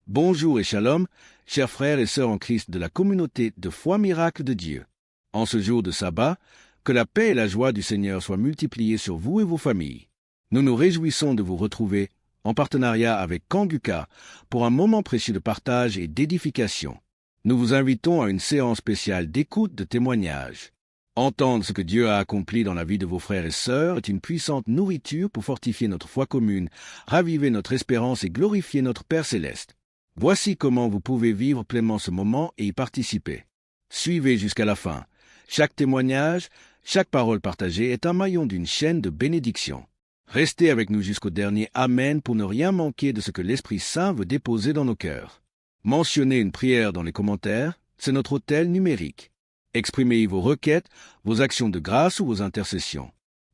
Bonjour et shalom, chers frères et sœurs en Christ de la communauté de foi miracle de Dieu. En ce jour de sabbat, que la paix et la joie du Seigneur soient multipliées sur vous et vos familles. Nous nous réjouissons de vous retrouver en partenariat avec Kanguka pour un moment précieux de partage et d'édification. Nous vous invitons à une séance spéciale d'écoute de témoignages. Entendre ce que Dieu a accompli dans la vie de vos frères et sœurs est une puissante nourriture pour fortifier notre foi commune, raviver notre espérance et glorifier notre Père céleste. Voici comment vous pouvez vivre pleinement ce moment et y participer. Suivez jusqu'à la fin. Chaque témoignage, chaque parole partagée est un maillon d'une chaîne de bénédiction. Restez avec nous jusqu'au dernier Amen pour ne rien manquer de ce que l'Esprit Saint veut déposer dans nos cœurs. Mentionnez une prière dans les commentaires, c'est notre autel numérique. Exprimez vos requêtes, vos actions de grâce ou vos intercessions.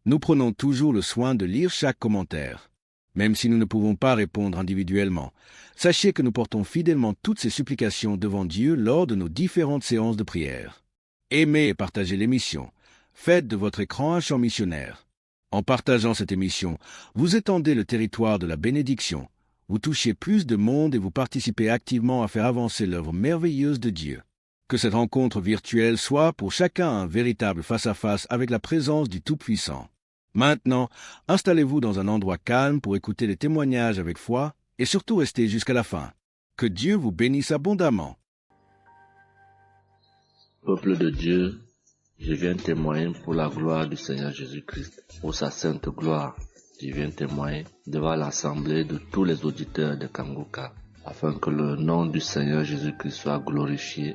Nous prenons toujours le soin de lire chaque commentaire. Même si nous ne pouvons pas répondre individuellement, sachez que nous portons fidèlement toutes ces supplications devant Dieu lors de nos différentes séances de prière. Aimez et partagez l'émission. Faites de votre écran un champ missionnaire. En partageant cette émission, vous étendez le territoire de la bénédiction. Vous touchez plus de monde et vous participez activement à faire avancer l'œuvre merveilleuse de Dieu. Que cette rencontre virtuelle soit pour chacun un véritable face-à-face avec la présence du Tout-Puissant. Maintenant, installez-vous dans un endroit calme pour écouter les témoignages avec foi et surtout restez jusqu'à la fin. Que Dieu vous bénisse abondamment. Peuple de Dieu, je viens témoigner pour la gloire du Seigneur Jésus-Christ, pour sa sainte gloire. Je viens témoigner devant l'assemblée de tous les auditeurs de Kanguka, afin que le nom du Seigneur Jésus-Christ soit glorifié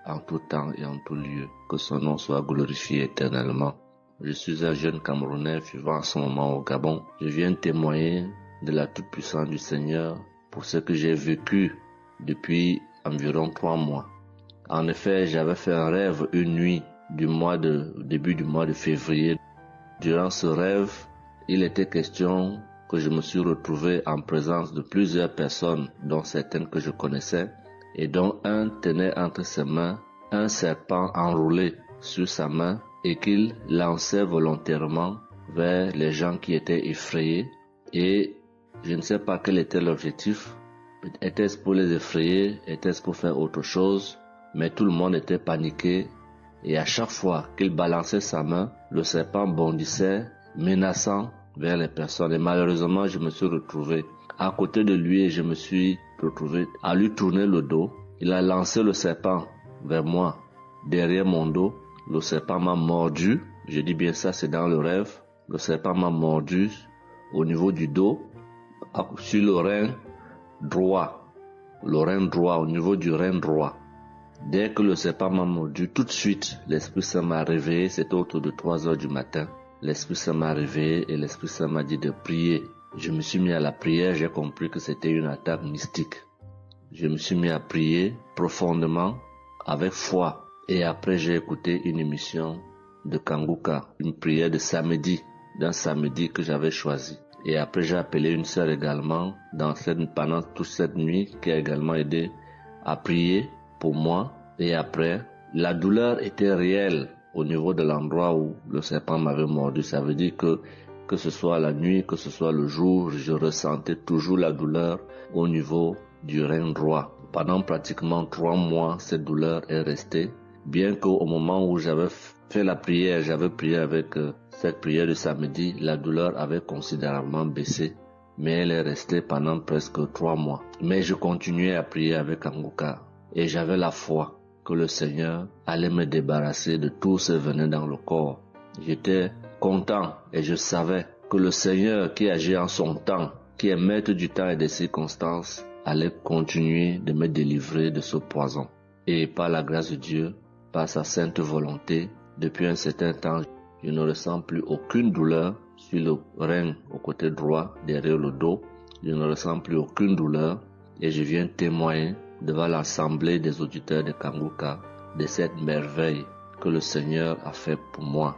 en tout temps et en tout lieu, que son nom soit glorifié éternellement. Je suis un jeune Camerounais vivant en ce moment au Gabon. Je viens témoigner de la toute-puissance du Seigneur pour ce que j'ai vécu depuis environ 3 mois. En effet, j'avais fait un rêve une nuit début du mois de février. Durant ce rêve, il était question que je me suis retrouvé en présence de plusieurs personnes, dont certaines que je connaissais, et dont un tenait entre ses mains un serpent enroulé sur sa main et qu'il lançait volontairement vers les gens qui étaient effrayés. Et je ne sais pas quel était l'objectif. Était-ce pour les effrayer? Était-ce pour faire autre chose? Mais tout le monde était paniqué. Et à chaque fois qu'il balançait sa main, le serpent bondissait, menaçant vers les personnes. Et malheureusement, je me suis retrouvé à côté de lui et je me suis retrouvé à lui tourner le dos. Il a lancé le serpent vers moi, derrière mon dos. Le serpent m'a mordu. Je dis bien ça, c'est dans le rêve. Le serpent m'a mordu au niveau du dos, sur le rein droit. Le rein droit, au niveau du rein droit. Dès que le serpent m'a mordu, tout de suite, l'Esprit Saint m'a réveillé. C'était autour de 3 heures du matin. L'Esprit Saint m'a réveillé et l'Esprit Saint m'a dit de prier. Je me suis mis à la prière, j'ai compris que c'était une attaque mystique. Je me suis mis à prier profondément, avec foi. Et après, j'ai écouté une émission de Kanguka, une prière de samedi, d'un samedi que j'avais choisi. Et après, j'ai appelé une sœur également pendant toute cette nuit qui a également aidé à prier pour moi. Et après, la douleur était réelle au niveau de l'endroit où le serpent m'avait mordu. Ça veut dire que ce soit la nuit, que ce soit le jour, je ressentais toujours la douleur au niveau du rein droit. Pendant pratiquement 3 mois, cette douleur est restée. Bien qu'au moment où j'avais fait la prière, j'avais prié avec cette prière de samedi, la douleur avait considérablement baissé, mais elle est restée pendant presque 3 mois. Mais je continuais à prier avec Kanguka et j'avais la foi que le Seigneur allait me débarrasser de tout ce venin dans le corps. J'étais content et je savais que le Seigneur qui agit en son temps, qui est maître du temps et des circonstances, allait continuer de me délivrer de ce poison. Et par la grâce de Dieu, par sa sainte volonté, depuis un certain temps, je ne ressens plus aucune douleur sur le rein au côté droit, derrière le dos. Je ne ressens plus aucune douleur et je viens témoigner devant l'assemblée des auditeurs de Kanguka de cette merveille que le Seigneur a fait pour moi.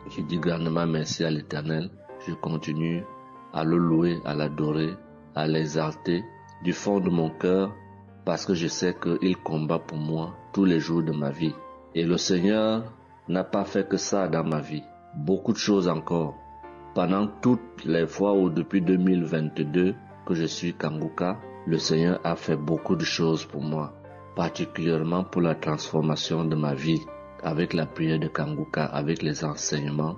Je dis grandement merci à l'Éternel. Je continue à le louer, à l'adorer, à l'exalter du fond de mon cœur parce que je sais qu'il combat pour moi tous les jours de ma vie. Et le Seigneur n'a pas fait que ça dans ma vie. Beaucoup de choses encore. Pendant toutes les fois où depuis 2022 que je suis Kanguka, le Seigneur a fait beaucoup de choses pour moi, particulièrement pour la transformation de ma vie. Avec la prière de Kanguka, avec les enseignements,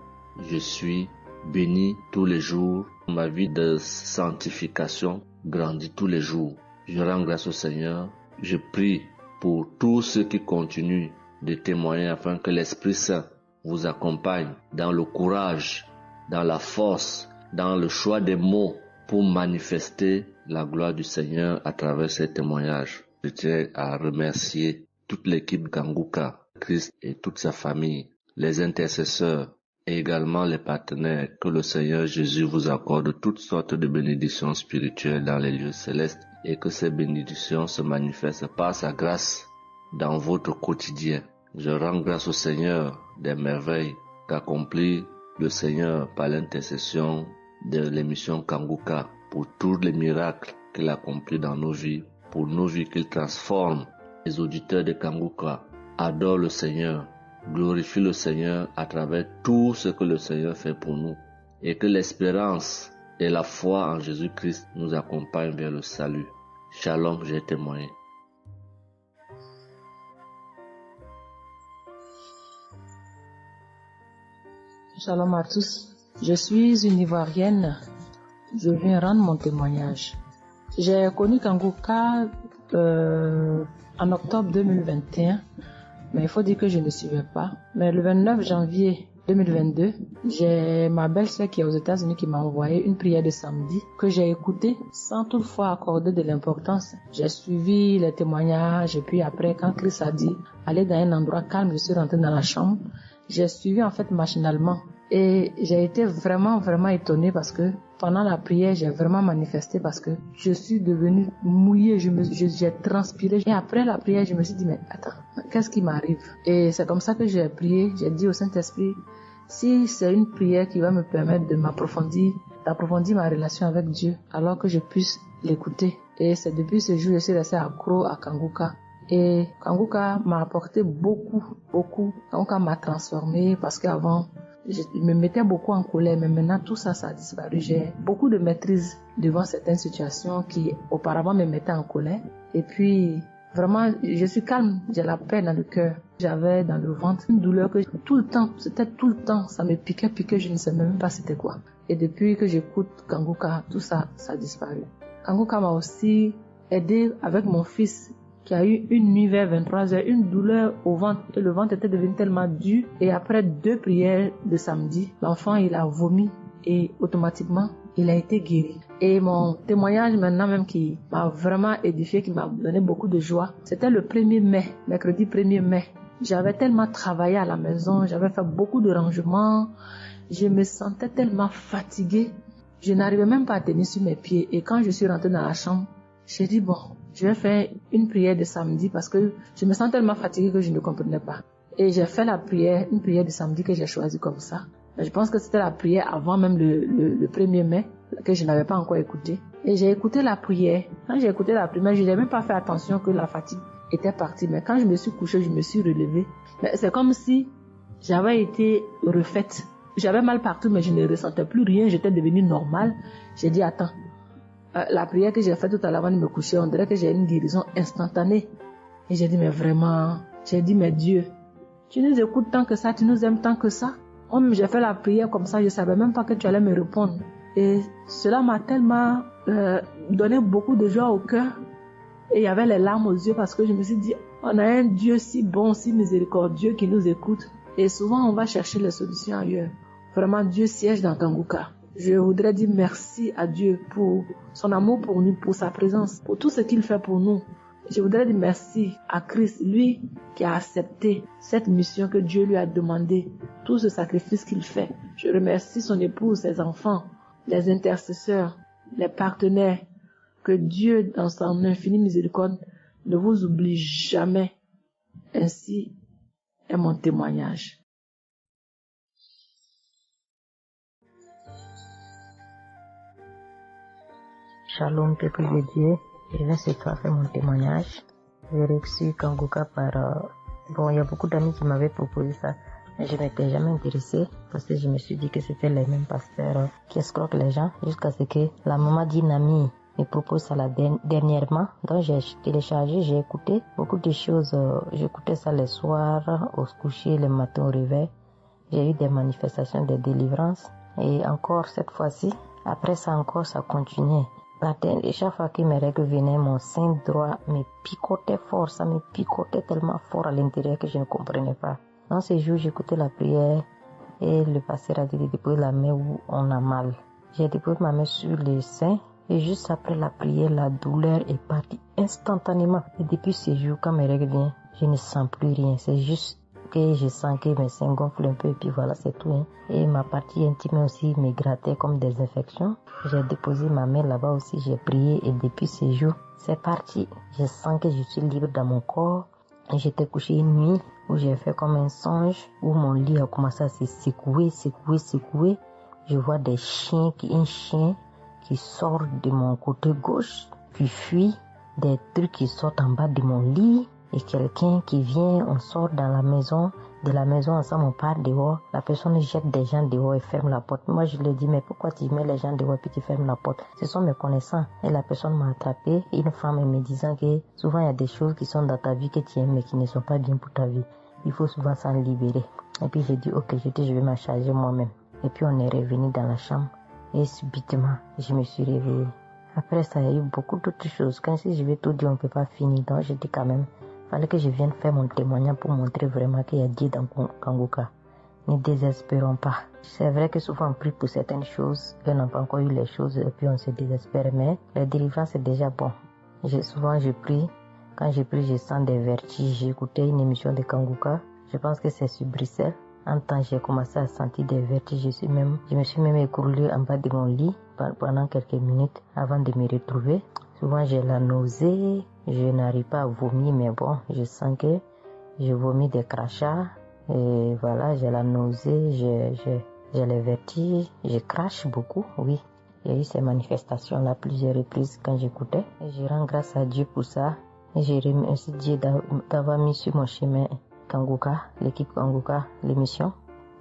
je suis béni tous les jours. Ma vie de sanctification grandit tous les jours. Je rends grâce au Seigneur. Je prie pour tous ceux qui continuent de témoigner afin que l'Esprit Saint vous accompagne dans le courage, dans la force, dans le choix des mots pour manifester la gloire du Seigneur à travers ces témoignages. Je tiens à remercier toute l'équipe Kanguka, Christ et toute sa famille, les intercesseurs et également les partenaires. Que le Seigneur Jésus vous accorde toutes sortes de bénédictions spirituelles dans les lieux célestes et que ces bénédictions se manifestent par sa grâce dans votre quotidien. Je rends grâce au Seigneur des merveilles qu'accomplit le Seigneur par l'intercession de l'émission Kanguka pour tous les miracles qu'il accomplit dans nos vies, pour nos vies qu'il transforme. Les auditeurs de Kanguka adorent le Seigneur, glorifient le Seigneur à travers tout ce que le Seigneur fait pour nous et que l'espérance et la foi en Jésus-Christ nous accompagnent vers le salut. Shalom, j'ai témoigné. Shalom à tous. Je suis une Ivoirienne. Je viens rendre mon témoignage. J'ai connu Kanguka en octobre 2021, mais il faut dire que je ne suivais pas. Mais le 29 janvier 2022, j'ai ma belle-sœur qui est aux États-Unis qui m'a envoyé une prière de samedi que j'ai écoutée sans toutefois accorder de l'importance. J'ai suivi les témoignages et puis après, quand Christ a dit aller dans un endroit calme, je suis rentrée dans la chambre. J'ai suivi en fait machinalement et j'ai été vraiment étonnée parce que pendant la prière, j'ai vraiment manifesté parce que je suis devenue mouillée, j'ai transpiré. Et après la prière, je me suis dit, mais attends, qu'est-ce qui m'arrive? Et c'est comme ça que j'ai prié, j'ai dit au Saint-Esprit, si c'est une prière qui va me permettre de d'approfondir ma relation avec Dieu, alors que je puisse l'écouter. Et c'est depuis ce jour que je suis restée accro à Kanguka. Et Kanguka m'a apporté beaucoup. Kanguka m'a transformée parce qu'avant, je me mettais beaucoup en colère, mais maintenant tout ça a disparu. J'ai beaucoup de maîtrise devant certaines situations qui auparavant me mettaient en colère. Et puis, vraiment, je suis calme, j'ai la paix dans le cœur. J'avais dans le ventre une douleur que tout le temps, ça me piquait, je ne sais même pas c'était quoi. Et depuis que j'écoute Kanguka, tout ça a disparu. Kanguka m'a aussi aidé avec mon fils qui a eu une nuit vers 23h, une douleur au ventre, et le ventre était devenu tellement dur. Et après 2 prières de samedi, l'enfant il a vomi et automatiquement il a été guéri. Et mon témoignage maintenant même qui m'a vraiment édifié, qui m'a donné beaucoup de joie, c'était le 1er mai, mercredi 1er mai. J'avais tellement travaillé à la maison, j'avais fait beaucoup de rangements, je me sentais tellement fatiguée, je n'arrivais même pas à tenir sur mes pieds. Et quand je suis rentrée dans la chambre, j'ai dit bon, je vais faire une prière de samedi parce que je me sens tellement fatiguée que je ne comprenais pas. Et j'ai fait une prière de samedi que j'ai choisie comme ça. Je pense que c'était la prière avant même le 1er mai que je n'avais pas encore écouté. Et j'ai écouté la prière. Quand j'ai écouté la prière, je n'ai même pas fait attention que la fatigue était partie. Mais quand je me suis couchée, je me suis relevée. Mais c'est comme si j'avais été refaite. J'avais mal partout, mais je ne ressentais plus rien. J'étais devenue normale. J'ai dit, attends, la prière que j'ai faite tout à l'heure avant de me coucher, on dirait que j'ai une guérison instantanée. Et j'ai dit, mais vraiment, mais Dieu, tu nous écoutes tant que ça, tu nous aimes tant que ça. J'ai fait la prière comme ça, je ne savais même pas que tu allais me répondre. Et cela m'a tellement donné beaucoup de joie au cœur. Et il y avait les larmes aux yeux parce que je me suis dit, on a un Dieu si bon, si miséricordieux qui nous écoute. Et souvent, on va chercher les solutions ailleurs. Vraiment, Dieu siège dans Kanguka. Je voudrais dire merci à Dieu pour son amour pour nous, pour sa présence, pour tout ce qu'il fait pour nous. Je voudrais dire merci à Christ, lui qui a accepté cette mission que Dieu lui a demandé, tout ce sacrifice qu'il fait. Je remercie son épouse, ses enfants, les intercesseurs, les partenaires. Que Dieu, dans son infinie miséricorde, ne vous oublie jamais. Ainsi est mon témoignage. Shalom, peuple de Dieu. Je vais ce soir faire mon témoignage. J'ai reçu Kanguka par... il y a beaucoup d'amis qui m'avaient proposé ça. Mais je m'étais jamais intéressée parce que je me suis dit que c'était les mêmes pasteurs qui escroquent les gens jusqu'à ce que la maman d'une amie me propose ça dernièrement. Donc j'ai téléchargé, j'ai écouté beaucoup de choses. J'écoutais ça les soirs, au coucher, le matin au réveil. J'ai eu des manifestations de délivrance. Et encore cette fois-ci, après ça encore, ça continuait. Et chaque fois que mes règles venaient, mon sein droit me picotait fort. Ça me picotait tellement fort à l'intérieur que je ne comprenais pas. Dans ces jours, j'écoutais la prière et le pasteur a dit de déposer la main où on a mal. J'ai déposé ma main sur le sein et juste après la prière, la douleur est partie instantanément. Et depuis ces jours, quand mes règles viennent, je ne sens plus rien. C'est juste que je sens que mes seins gonflent un peu et puis voilà, c'est tout. Et ma partie intime aussi me grattait comme des infections. J'ai déposé ma main là-bas aussi, j'ai prié et depuis ces jours, c'est parti. Je sens que je suis libre dans mon corps. Et j'étais couché une nuit où j'ai fait comme un songe, où mon lit a commencé à se secouer. Je vois un chien qui sort de mon côté gauche, puis fuit, des trucs qui sortent en bas de mon lit. Et quelqu'un qui vient, on sort dans la maison, de la maison ensemble, on part dehors, la personne jette des gens dehors et ferme la porte. Moi, je lui dis, mais pourquoi tu mets les gens dehors et puis tu fermes la porte? Ce sont mes connaissants. Et la personne m'a attrapé, une femme me disant que souvent il y a des choses qui sont dans ta vie que tu aimes mais qui ne sont pas bien pour ta vie. Il faut souvent s'en libérer. Et puis j'ai dit, ok, je vais m'en charger moi-même. Et puis on est revenu dans la chambre et subitement, je me suis réveillée. Après ça, il y a eu beaucoup d'autres choses. Quand si je vais tout dire, on ne peut pas finir. Donc je dis quand même, fallait que je vienne faire mon témoignage pour montrer vraiment qu'il y a Dieu dans Kanguka. Ne désespérons pas. C'est vrai que souvent on prie pour certaines choses, qu'on n'a pas encore eu les choses et puis on se désespère, mais la délivrance c'est déjà bon. Souvent je prie, quand je prie je sens des vertiges. J'ai écouté une émission de Kanguka, je pense que c'est sur Bruxelles. En temps j'ai commencé à sentir des vertiges, je me suis même écroulée en bas de mon lit pendant quelques minutes avant de me retrouver. Souvent j'ai la nausée, je n'arrive pas à vomir, mais bon, je sens que je vomis des crachats. Et voilà, j'ai la nausée, j'ai les vertiges, je crache beaucoup, oui. Il y a eu ces manifestations-là plusieurs reprises quand j'écoutais. Et je rends grâce à Dieu pour ça. Et je remercie Dieu d'avoir mis sur mon chemin Kanguka, l'équipe Kanguka, l'émission.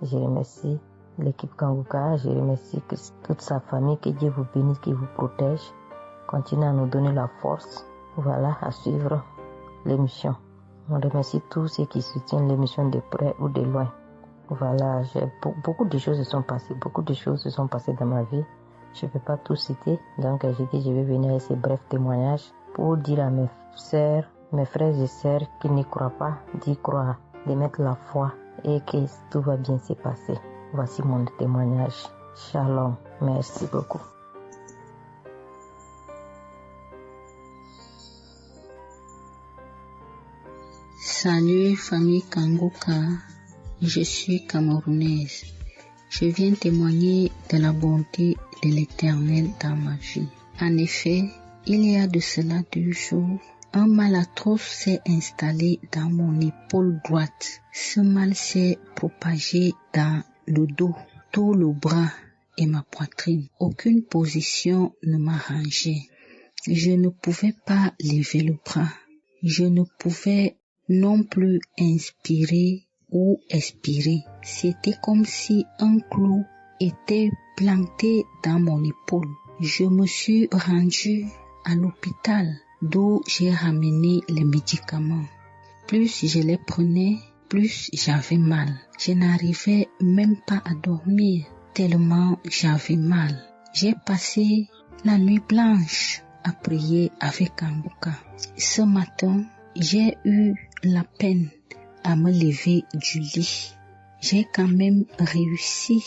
Je remercie l'équipe Kanguka, je remercie toute sa famille, que Dieu vous bénisse, qu'il vous protège. Continuez à nous donner la force, voilà, à suivre l'émission. On remercie tous ceux qui soutiennent l'émission de près ou de loin. Voilà, beaucoup de choses se sont passées dans ma vie. Je ne peux pas tout citer, donc j'ai dit je vais venir avec ces brefs témoignages pour dire à mes sœurs, mes frères et sœurs qui n'y croient pas, d'y croire, de mettre la foi et que tout va bien se passer. Voici mon témoignage. Shalom, merci beaucoup. Salut famille Kanguka, je suis camerounaise. Je viens témoigner de la bonté de l'Éternel dans ma vie. En effet, il y a de cela 2 jours, un mal atroce s'est installé dans mon épaule droite. Ce mal s'est propagé dans le dos, tout le bras et ma poitrine. Aucune position ne m'arrangeait. Je ne pouvais pas lever le bras. Je ne pouvais non plus inspirer ou expirer. C'était comme si un clou était planté dans mon épaule. Je me suis rendue à l'hôpital d'où j'ai ramené les médicaments. Plus je les prenais, plus j'avais mal. Je n'arrivais même pas à dormir tellement j'avais mal. J'ai passé la nuit blanche à prier avec Kanguka. Ce matin, j'ai eu la peine à me lever du lit. J'ai quand même réussi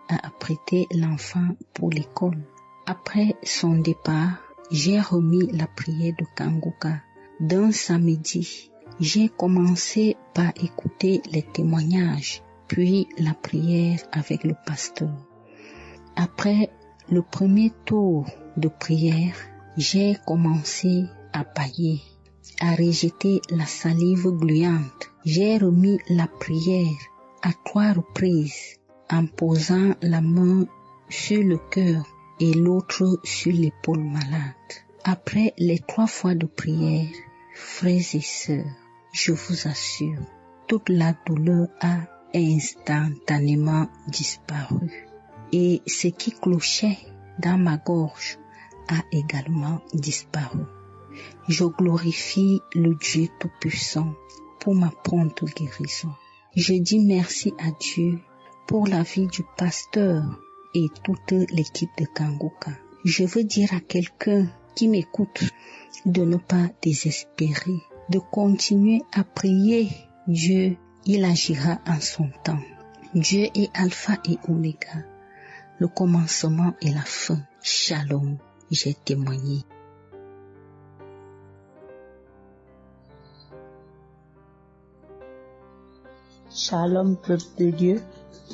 à apprêter l'enfant pour l'école. Après son départ, j'ai remis la prière de Kanguka. D'un samedi, j'ai commencé par écouter les témoignages, puis la prière avec le pasteur. Après le premier tour de prière, j'ai commencé à bâiller, à rejeter la salive gluante. J'ai remis la prière à 3 reprises en posant la main sur le cœur et l'autre sur l'épaule malade. Après les 3 fois de prière, frères et sœurs, je vous assure, toute la douleur a instantanément disparu. Et ce qui clochait dans ma gorge a également disparu. Je glorifie le Dieu Tout-Puissant pour ma prompte guérison. Je dis merci à Dieu pour la vie du pasteur et toute l'équipe de Kanguka. Je veux dire à quelqu'un qui m'écoute de ne pas désespérer, de continuer à prier. Dieu, il agira en son temps. Dieu est Alpha et Oméga, le commencement et la fin. Shalom, j'ai témoigné. Shalom, peuple de Dieu.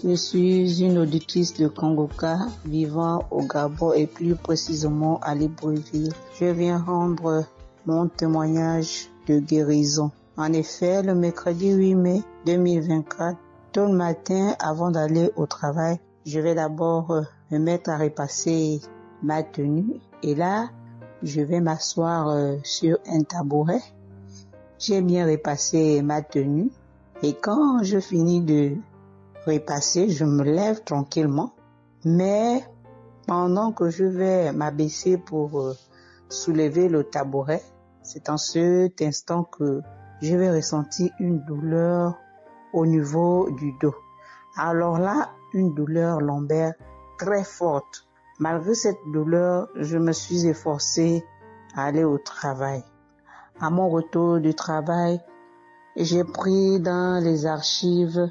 Je suis une auditrice de Kanguka vivant au Gabon et plus précisément à Libreville. Je viens rendre mon témoignage de guérison. En effet, le mercredi 8 mai 2024, tôt le matin, avant d'aller au travail, je vais d'abord me mettre à repasser ma tenue. Et là, je vais m'asseoir sur un tabouret. J'ai bien repassé ma tenue. Et quand je finis de repasser, je me lève tranquillement. Mais pendant que je vais m'abaisser pour soulever le tabouret, c'est en cet instant que je vais ressentir une douleur au niveau du dos. Alors là, une douleur lombaire très forte. Malgré cette douleur, je me suis efforcée à aller au travail. À mon retour du travail, j'ai pris dans les archives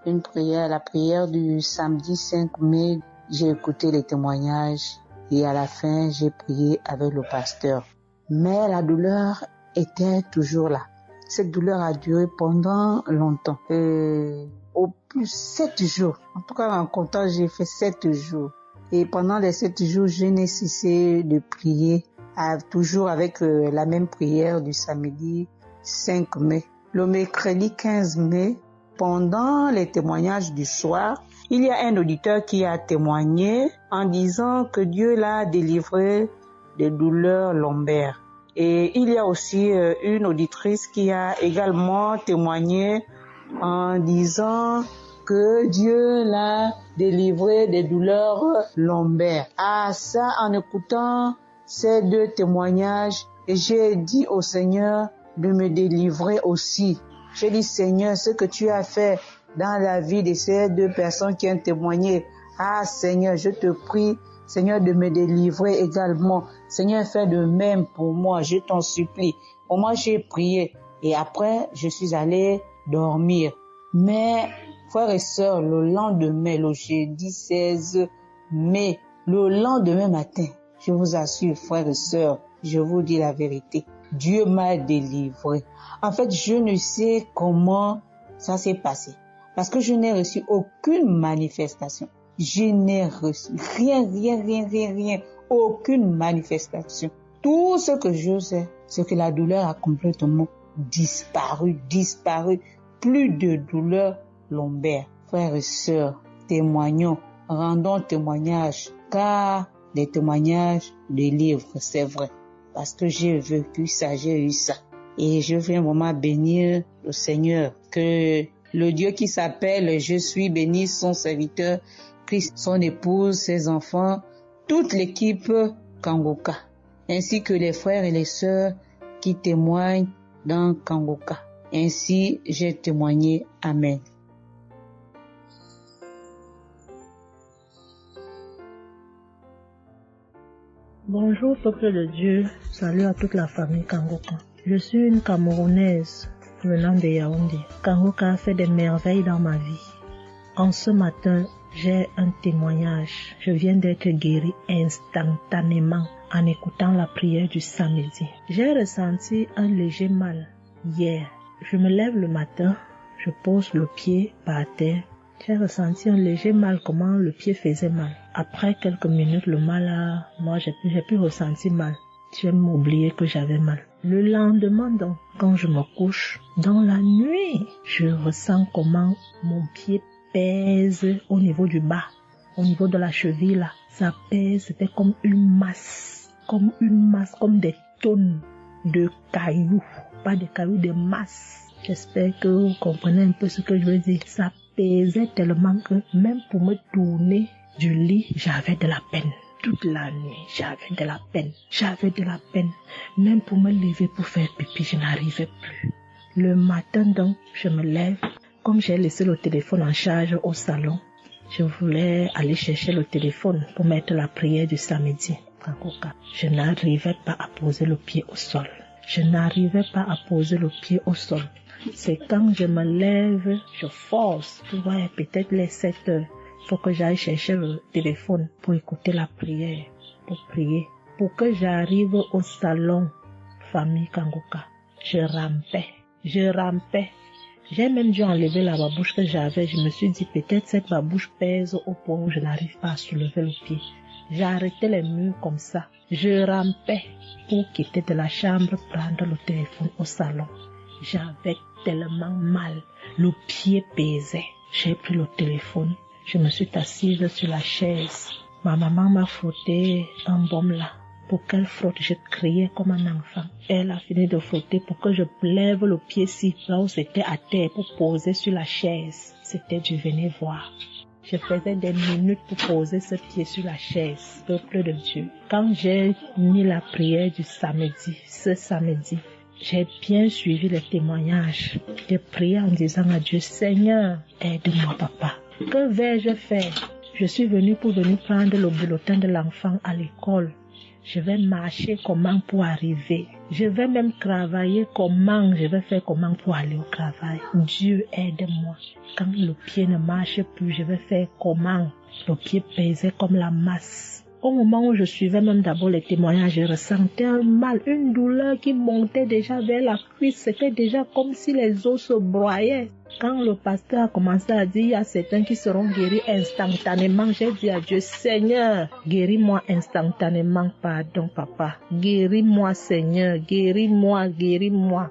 une prière, la prière du samedi 5 mai. J'ai écouté les témoignages et à la fin, j'ai prié avec le pasteur. Mais la douleur était toujours là. Cette douleur a duré pendant longtemps. Au plus 7 jours. En tout cas, en comptant, j'ai fait 7 jours. Et pendant les 7 jours, je n'ai cessé de prier, toujours avec la même prière du samedi 5 mai. Le mercredi 15 mai, pendant les témoignages du soir, il y a un auditeur qui a témoigné en disant que Dieu l'a délivré des douleurs lombaires. Et il y a aussi une auditrice qui a également témoigné en disant que Dieu l'a délivré des douleurs lombaires. Ah, ça, en écoutant ces deux témoignages, j'ai dit au Seigneur de me délivrer aussi. J'ai dit, Seigneur, ce que tu as fait dans la vie de ces deux personnes qui ont témoigné, ah Seigneur, je te prie, Seigneur, de me délivrer également. Seigneur, fais de même pour moi, je t'en supplie. Pour moi, j'ai prié et après, je suis allé dormir. Mais, frères et sœurs, le lendemain, le jeudi 16 mai, le lendemain matin, je vous assure, frères et sœurs, je vous dis la vérité, Dieu m'a délivré. En fait, je ne sais comment ça s'est passé. Parce que je n'ai reçu aucune manifestation. Je n'ai reçu rien. Aucune manifestation. Tout ce que je sais, c'est que la douleur a complètement disparu. Plus de douleur lombaire. Frères et sœurs, témoignons, rendons témoignage, car les témoignages délivrent, c'est vrai. Parce que j'ai vécu ça, j'ai eu ça. Et je viens vraiment bénir le Seigneur, que le Dieu qui s'appelle Je suis béni, son serviteur, Christ, son épouse, ses enfants, toute l'équipe Kanguka, ainsi que les frères et les sœurs qui témoignent dans Kanguka. Ainsi, j'ai témoigné. Amen. Bonjour peuple de Dieu, salut à toute la famille Kanguka. Je suis une Camerounaise venant de Yaoundé. Kanguka a fait des merveilles dans ma vie. En ce matin, j'ai un témoignage. Je viens d'être guérie instantanément en écoutant la prière du samedi. J'ai ressenti un léger mal hier. Je me lève le matin, je pose le pied par terre. J'ai ressenti un léger mal, comment le pied faisait mal. Après quelques minutes, le mal j'ai pu ressentir mal. J'ai même oublié que j'avais mal. Le lendemain donc, quand je me couche, dans la nuit, je ressens comment mon pied pèse au niveau du bas, au niveau de la cheville là. Ça pèse, c'était comme une masse, comme des tonnes de cailloux. Pas des cailloux, des masses. J'espère que vous comprenez un peu ce que je veux dire. Ça pesait tellement que même pour me tourner du lit, j'avais de la peine. toute la nuit, j'avais de la peine. J'avais de la peine. Même pour me lever pour faire pipi, je n'arrivais plus. Le matin donc, je me lève. Comme j'ai laissé le téléphone en charge au salon, je voulais aller chercher le téléphone pour mettre la prière du samedi. Je n'arrivais pas à poser le pied au sol. Je n'arrivais pas à poser le pied au sol. C'est quand je me lève, je force. Tu vois, peut-être les 7 heures. Il faut que j'aille chercher le téléphone pour écouter la prière, pour prier. Pour que j'arrive au salon, famille Kangoka, je rampais. J'ai même dû enlever la babouche que j'avais. Je me suis dit, peut-être cette babouche pèse au point où je n'arrive pas à soulever le pied. J'ai arrêté les murs comme ça. Je rampais pour quitter de la chambre, prendre le téléphone au salon. J'avais tellement mal. Le pied pesait. J'ai pris le téléphone. Je me suis assise sur la chaise. Ma maman m'a frotté un baume là. Pour qu'elle frotte, je criais comme un enfant. Elle a fini de frotter pour que je lève le pied-ci, là où c'était à terre, pour poser sur la chaise. C'était du venez voir. Je faisais des minutes pour poser ce pied sur la chaise, peuple de Dieu. Quand j'ai mis la prière du samedi, ce samedi, j'ai bien suivi les témoignages. J'ai prié en disant à Dieu, Seigneur, aide-moi papa. Que vais-je faire? Je suis venue pour prendre le bulletin de l'enfant à l'école. Je vais marcher comment pour arriver. Je vais même travailler comment. Je vais faire comment pour aller au travail. Dieu aide-moi. Quand le pied ne marche plus, je vais faire comment? Le pied pesait comme la masse. Au moment où je suivais même d'abord les témoignages, je ressentais un mal, une douleur qui montait déjà vers la cuisse. C'était déjà comme si les os se broyaient. Quand le pasteur a commencé à dire, il y a certains qui seront guéris instantanément, j'ai dit à Dieu, Seigneur, guéris-moi instantanément, pardon papa. Guéris-moi Seigneur, guéris-moi.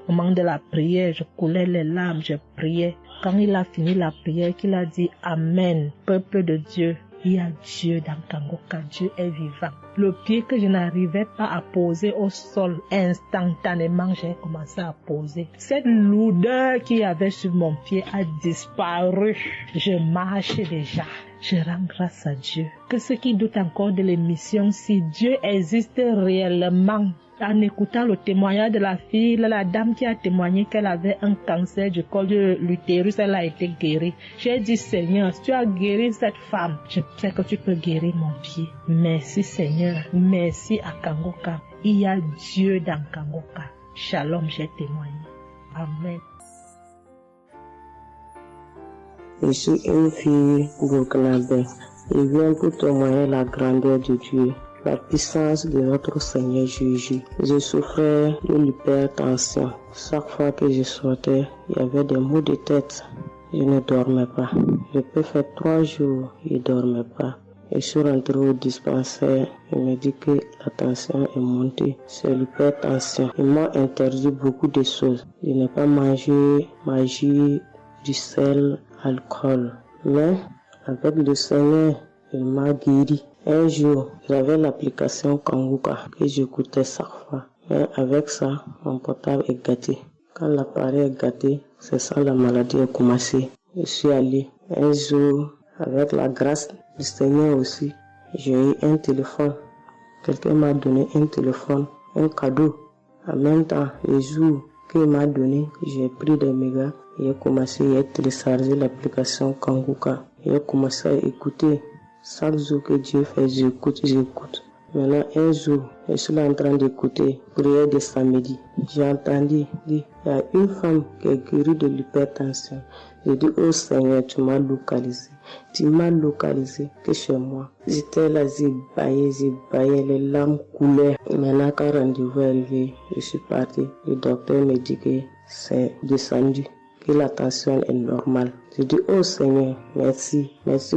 Au moment de la prière, je coulais les larmes, je priais. Quand il a fini la prière, qu'il a dit Amen, peuple de Dieu. Il y a Dieu dans Kangoka, Dieu est vivant. Le pied que je n'arrivais pas à poser au sol, instantanément, j'ai commencé à poser. Cette lourdeur qu'il y avait sur mon pied a disparu. Je marche déjà. Je rends grâce à Dieu. Que ceux qui doutent encore de l'émission, si Dieu existe réellement, en écoutant le témoignage de la fille, la dame qui a témoigné qu'elle avait un cancer du col de l'utérus, elle a été guérie. J'ai dit, Seigneur, si tu as guéri cette femme, je sais que tu peux guérir mon pied. Merci Seigneur, merci à Kangoka. Il y a Dieu dans Kangoka. Shalom, j'ai témoigné. Amen. Je suis une fille burkinabé. Je viens pour témoigner la grandeur de Dieu, la puissance de notre Seigneur Jésus. Je souffrais de l'hypertension. Chaque fois que je sortais, il y avait des maux de tête. Je ne dormais pas. Je peux faire 3 jours, je ne dormais pas. Je suis rentré au dispensaire. Il me dit que la tension est montée. C'est l'hypertension. Ils m'ont interdit beaucoup de choses. Je n'ai pas mangé magie, du sel, alcool. Mais avec le Seigneur, il m'a guéri. Un jour, j'avais l'application Kangoka que j'écoutais chaque fois. Mais avec ça, mon portable est gâté. Quand l'appareil est gâté, c'est ça la maladie a commencé. Je suis allé. Un jour, avec la grâce du Seigneur aussi, j'ai eu un téléphone. Quelqu'un m'a donné un téléphone, un cadeau. En même temps, le jour qu'il m'a donné, j'ai pris des mégas. J'ai commencé à télécharger l'application Kangoka. J'ai commencé à écouter. Chaque jour que Dieu fait, j'écoute. Maintenant, un jour, je suis là en train d'écouter prière de samedi. J'ai entendu dire, il y a une femme qui est guérie de l'hypertension. J'ai dit, oh Seigneur, tu m'as localisé. Tu m'as localisé que chez moi. J'étais là, j'ai baillé, les larmes coulaient. Maintenant, quand rendez-vous est arrivé, je suis parti. Le docteur me dit que c'est descendu, que la tension est normale. Je dis, oh Seigneur, merci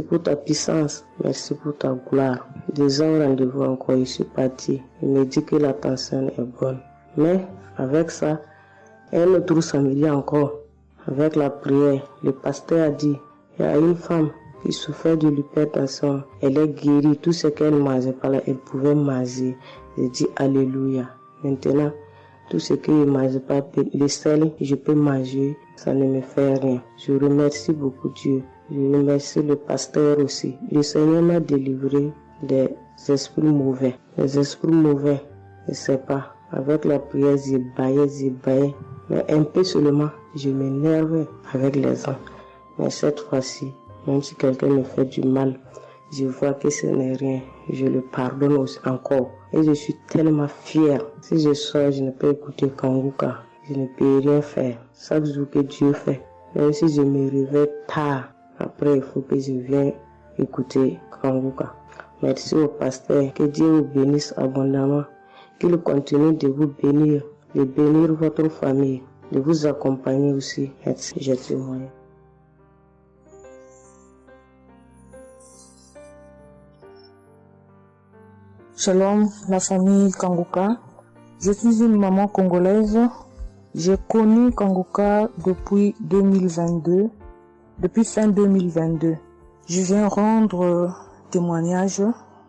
pour ta puissance, merci pour ta gloire. Déjà au rendez-vous encore, je suis parti. Il me dit que la tension est bonne. Mais avec ça, un autre samedi encore, avec la prière, le pasteur a dit, il y a une femme qui souffrait de l'hypertension, elle est guérie, tout ce qu'elle mangeait par là, elle pouvait manger. Je dis, alléluia. Maintenant, tout ce que je ne mange pas, le sel, je peux manger, ça ne me fait rien. Je remercie beaucoup Dieu. Je remercie le pasteur aussi. Le Seigneur m'a délivré des esprits mauvais. Les esprits mauvais, je ne sais pas, avec la prière, j'ébaillais. Mais un peu seulement, je m'énervais avec les gens. Mais cette fois-ci, même si quelqu'un me fait du mal, je vois que ce n'est rien. Je le pardonne aussi encore. Et je suis tellement fière. Si je sors, je ne peux écouter Kanguka. Je ne peux rien faire. Chaque jour que Dieu fait. Même si je me réveille tard, après il faut que je vienne écouter Kanguka. Merci au pasteur. Que Dieu vous bénisse abondamment. Qu'il continue de vous bénir, de bénir votre famille, de vous accompagner aussi. Merci, je témoigne. Shalom, la famille Kanguka. Je suis une maman congolaise. J'ai connu Kanguka depuis 2022, depuis fin 2022. Je viens rendre témoignage.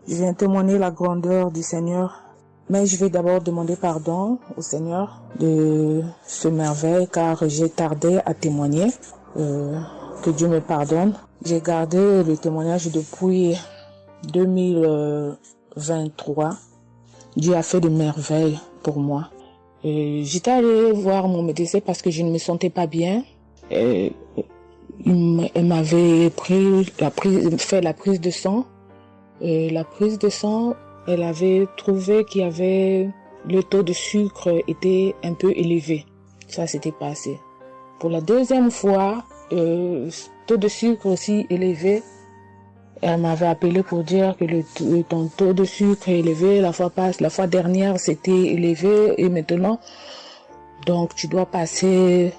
Je viens témoigner la grandeur du Seigneur. Mais je vais d'abord demander pardon au Seigneur de ce merveille car j'ai tardé à témoigner. Que Dieu me pardonne. J'ai gardé le témoignage depuis 2023. Dieu a fait de merveilles pour moi. J'étais allée voir mon médecin parce que je ne me sentais pas bien. Elle m'avait fait la prise de sang. Et la prise de sang, elle avait trouvé qu'il y avait le taux de sucre était un peu élevé. Ça s'était passé. Pour la deuxième fois, taux de sucre aussi élevé. Elle m'avait appelé pour dire que ton taux de sucre est élevé. La fois dernière, c'était élevé et maintenant, donc tu dois passer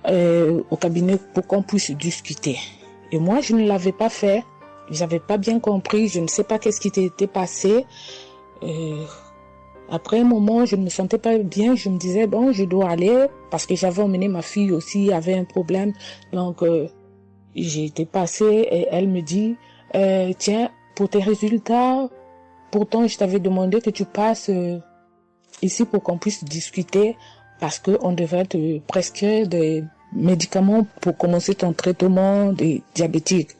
au cabinet pour qu'on puisse discuter. Et moi, je ne l'avais pas fait. J'avais pas bien compris. Je ne sais pas qu'est-ce qui était passé. Après un moment, je ne me sentais pas bien. Je me disais, bon, je dois aller parce que j'avais emmené ma fille aussi, avait un problème. Donc, j'ai été passée et elle me dit, tiens, pour tes résultats, pourtant je t'avais demandé que tu passes ici pour qu'on puisse discuter parce qu'on devrait te prescrire des médicaments pour commencer ton traitement de diabétique.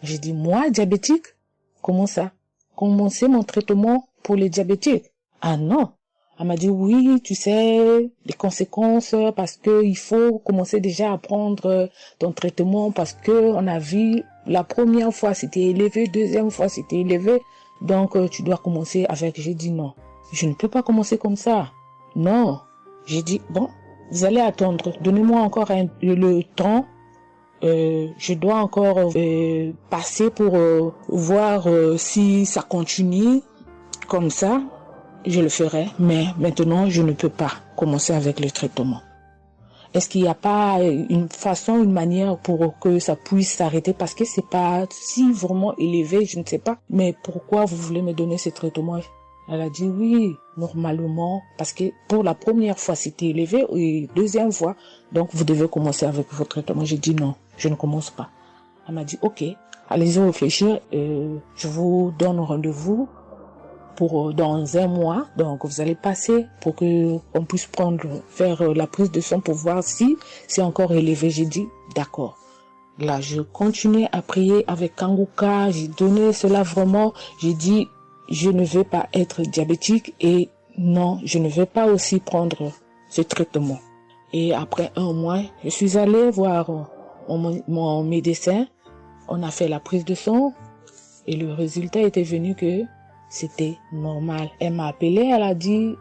J'ai dit, moi, diabétique? Comment ça? Commencer mon traitement pour les diabétiques? Ah non. Elle m'a dit, oui, tu sais, les conséquences, parce que il faut commencer déjà à prendre ton traitement parce que on a vu la première fois c'était élevé, deuxième fois c'était élevé, donc tu dois commencer avec. J'ai dit non, je ne peux pas commencer comme ça. Non. J'ai dit, bon, vous allez attendre, donnez-moi encore le temps. Je dois encore passer pour voir si ça continue comme ça. Je le ferai, mais maintenant je ne peux pas commencer avec le traitement. Est-ce qu'il n'y a pas une façon, une manière pour que ça puisse s'arrêter parce que c'est pas si vraiment élevé, je ne sais pas. Mais pourquoi vous voulez me donner ce traitement? Elle a dit oui, normalement, parce que pour la première fois c'était élevé et deuxième fois, donc vous devez commencer avec votre traitement. J'ai dit non, je ne commence pas. Elle m'a dit ok, allez-y réfléchir, je vous donne rendez-vous pour dans un mois, donc vous allez passer pour que on puisse faire la prise de sang pour voir si c'est encore élevé. J'ai dit d'accord. Là, je continuais à prier avec Kanguka, j'ai donné cela vraiment, j'ai dit je ne veux pas être diabétique et non, je ne veux pas aussi prendre ce traitement. Et après un mois, je suis allée voir mon médecin, on a fait la prise de sang et le résultat était venu que c'était normal. Elle m'a appelé, elle a dit,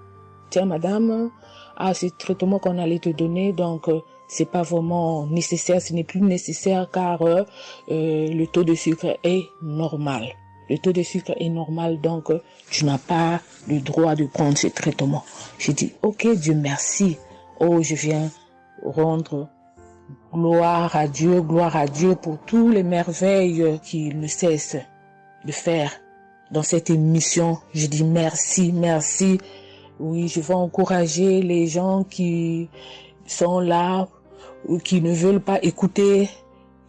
tiens madame, ce traitement qu'on allait te donner, donc c'est pas vraiment nécessaire, ce n'est plus nécessaire car le taux de sucre est normal. Le taux de sucre est normal, donc tu n'as pas le droit de prendre ce traitement. J'ai dit, ok Dieu merci. Oh, je viens rendre gloire à Dieu pour tous les merveilles qu'il ne cesse de faire. Dans cette émission, je dis merci, merci. Oui, je vais encourager les gens qui sont là ou qui ne veulent pas écouter,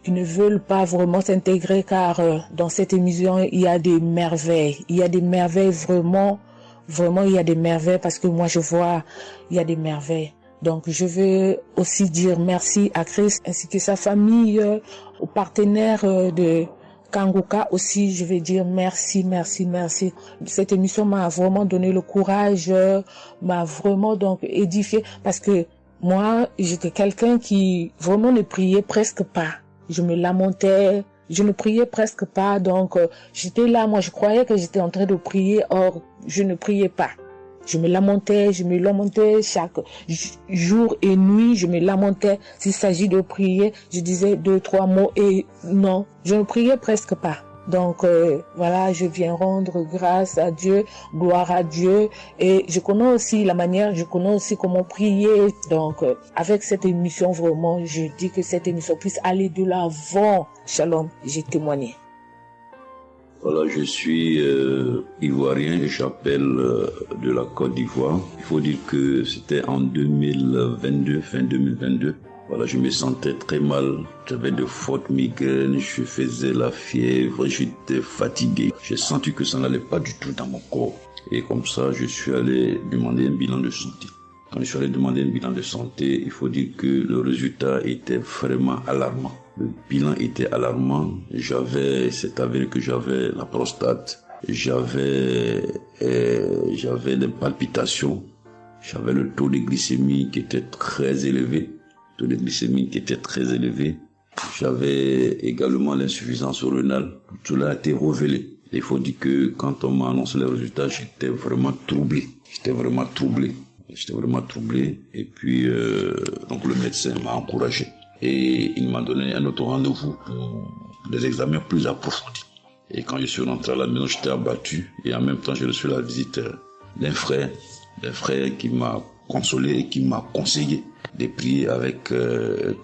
qui ne veulent pas vraiment s'intégrer car dans cette émission, il y a des merveilles. Il y a des merveilles vraiment, il y a des merveilles parce que moi je vois, il y a des merveilles. Donc je veux aussi dire merci à Christ ainsi que sa famille, aux partenaires de Kanguka aussi, je vais dire merci. Cette émission m'a vraiment donné le courage, m'a vraiment donc édifié, parce que moi, j'étais quelqu'un qui vraiment ne priait presque pas. Je me lamentais, je ne priais presque pas, donc j'étais là, moi je croyais que j'étais en train de prier, or je ne priais pas. Je me lamentais chaque jour et nuit, je me lamentais. S'il s'agit de prier, je disais 2-3 mots et non, je ne priais presque pas. Donc voilà, je viens rendre grâce à Dieu, gloire à Dieu, et je connais aussi comment prier. Donc avec cette émission, vraiment, je dis que cette émission puisse aller de l'avant. Shalom, j'ai témoigné. Voilà, je suis ivoirien et j'appelle de la Côte d'Ivoire. Il faut dire que c'était en 2022, fin 2022. Voilà, je me sentais très mal. J'avais de fortes migraines, je faisais la fièvre, j'étais fatigué. J'ai senti que ça n'allait pas du tout dans mon corps. Et comme ça, je suis allé demander un bilan de santé. Quand je suis allé demander un bilan de santé, il faut dire que le résultat était vraiment alarmant. Le bilan était alarmant. C'est avéré que j'avais la prostate, j'avais des palpitations, j'avais le taux de glycémie qui était très élevé. J'avais également l'insuffisance rénale. Tout cela a été révélé. Il faut dire que quand on m'a annoncé les résultats, j'étais vraiment troublé. Et puis, donc le médecin m'a encouragé. Et il m'a donné un autre rendez-vous pour des examens plus approfondis. Et quand je suis rentré à la maison, j'étais abattu. Et en même temps, j'ai reçu la visite d'un frère qui m'a consolé et qui m'a conseillé de prier avec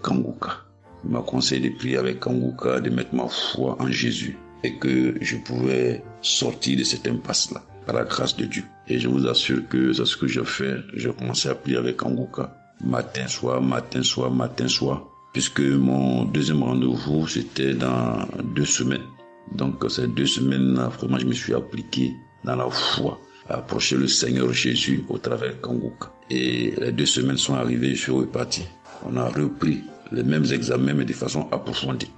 Kanguka. Il m'a conseillé de prier avec Kanguka, de mettre ma foi en Jésus et que je pouvais sortir de cette impasse-là par la grâce de Dieu. Et je vous assure que c'est ce que j'ai fait. J'ai commencé à prier avec Kanguka matin, soir, puisque mon deuxième rendez-vous, c'était dans 2 semaines. Donc ces 2 semaines-là, vraiment, je me suis appliqué dans la foi à approcher le Seigneur Jésus au travers de Kanguka. Et les 2 semaines sont arrivées, je suis reparti. On a repris les mêmes examens, mais de façon approfondie.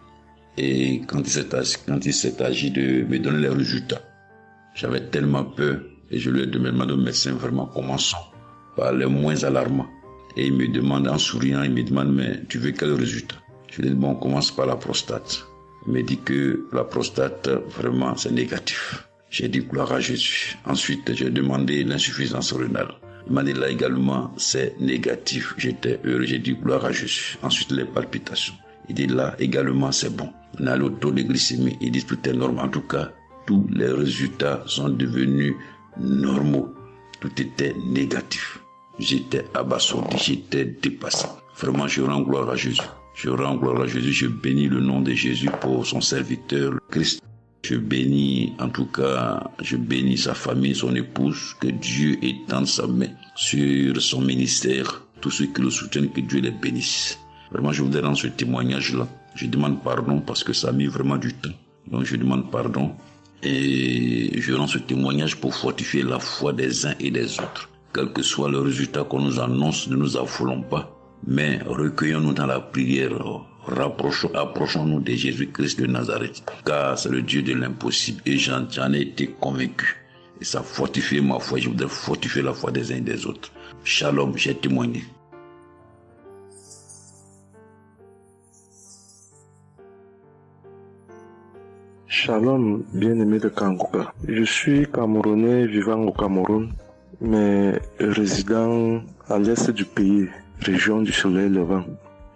Et quand il s'est agi de me donner les résultats, j'avais tellement peur. Et je lui ai demandé au médecin, vraiment, commençons par les moins alarmants. Et il me demande, en souriant, mais tu veux quel résultat? Je lui ai dit, bon, on commence par la prostate. Il me dit que la prostate, vraiment, c'est négatif. J'ai dit, gloire à Jésus. Ensuite, j'ai demandé l'insuffisance rénale. Il m'a dit, là également, c'est négatif. J'étais heureux, j'ai dit, gloire à Jésus. Ensuite, les palpitations. Il dit, là également, c'est bon. On a le taux de glycémie. Il dit, tout est normal. En tout cas, tous les résultats sont devenus normaux. Tout était négatif. J'étais abasourdi, j'étais dépassé. Vraiment, je rends gloire à Jésus. Je bénis le nom de Jésus pour son serviteur, le Christ. Je bénis sa famille, son épouse, que Dieu étende sa main sur son ministère. Tous ceux qui le soutiennent, que Dieu les bénisse. Vraiment, je voudrais rendre ce témoignage-là. Je demande pardon parce que ça a mis vraiment du temps. Donc, je demande pardon et je rends ce témoignage pour fortifier la foi des uns et des autres. Quel que soit le résultat qu'on nous annonce, ne nous affolons pas, mais recueillons-nous dans la prière, approchons-nous de Jésus-Christ de Nazareth, car c'est le Dieu de l'impossible, et j'en ai été convaincu. Et ça fortifie ma foi, je voudrais fortifier la foi des uns et des autres. Shalom, j'ai témoigné. Shalom, bien-aimé de Kanguka. Je suis Camerounais vivant au Cameroun, mais résident à l'est du pays, région du soleil levant.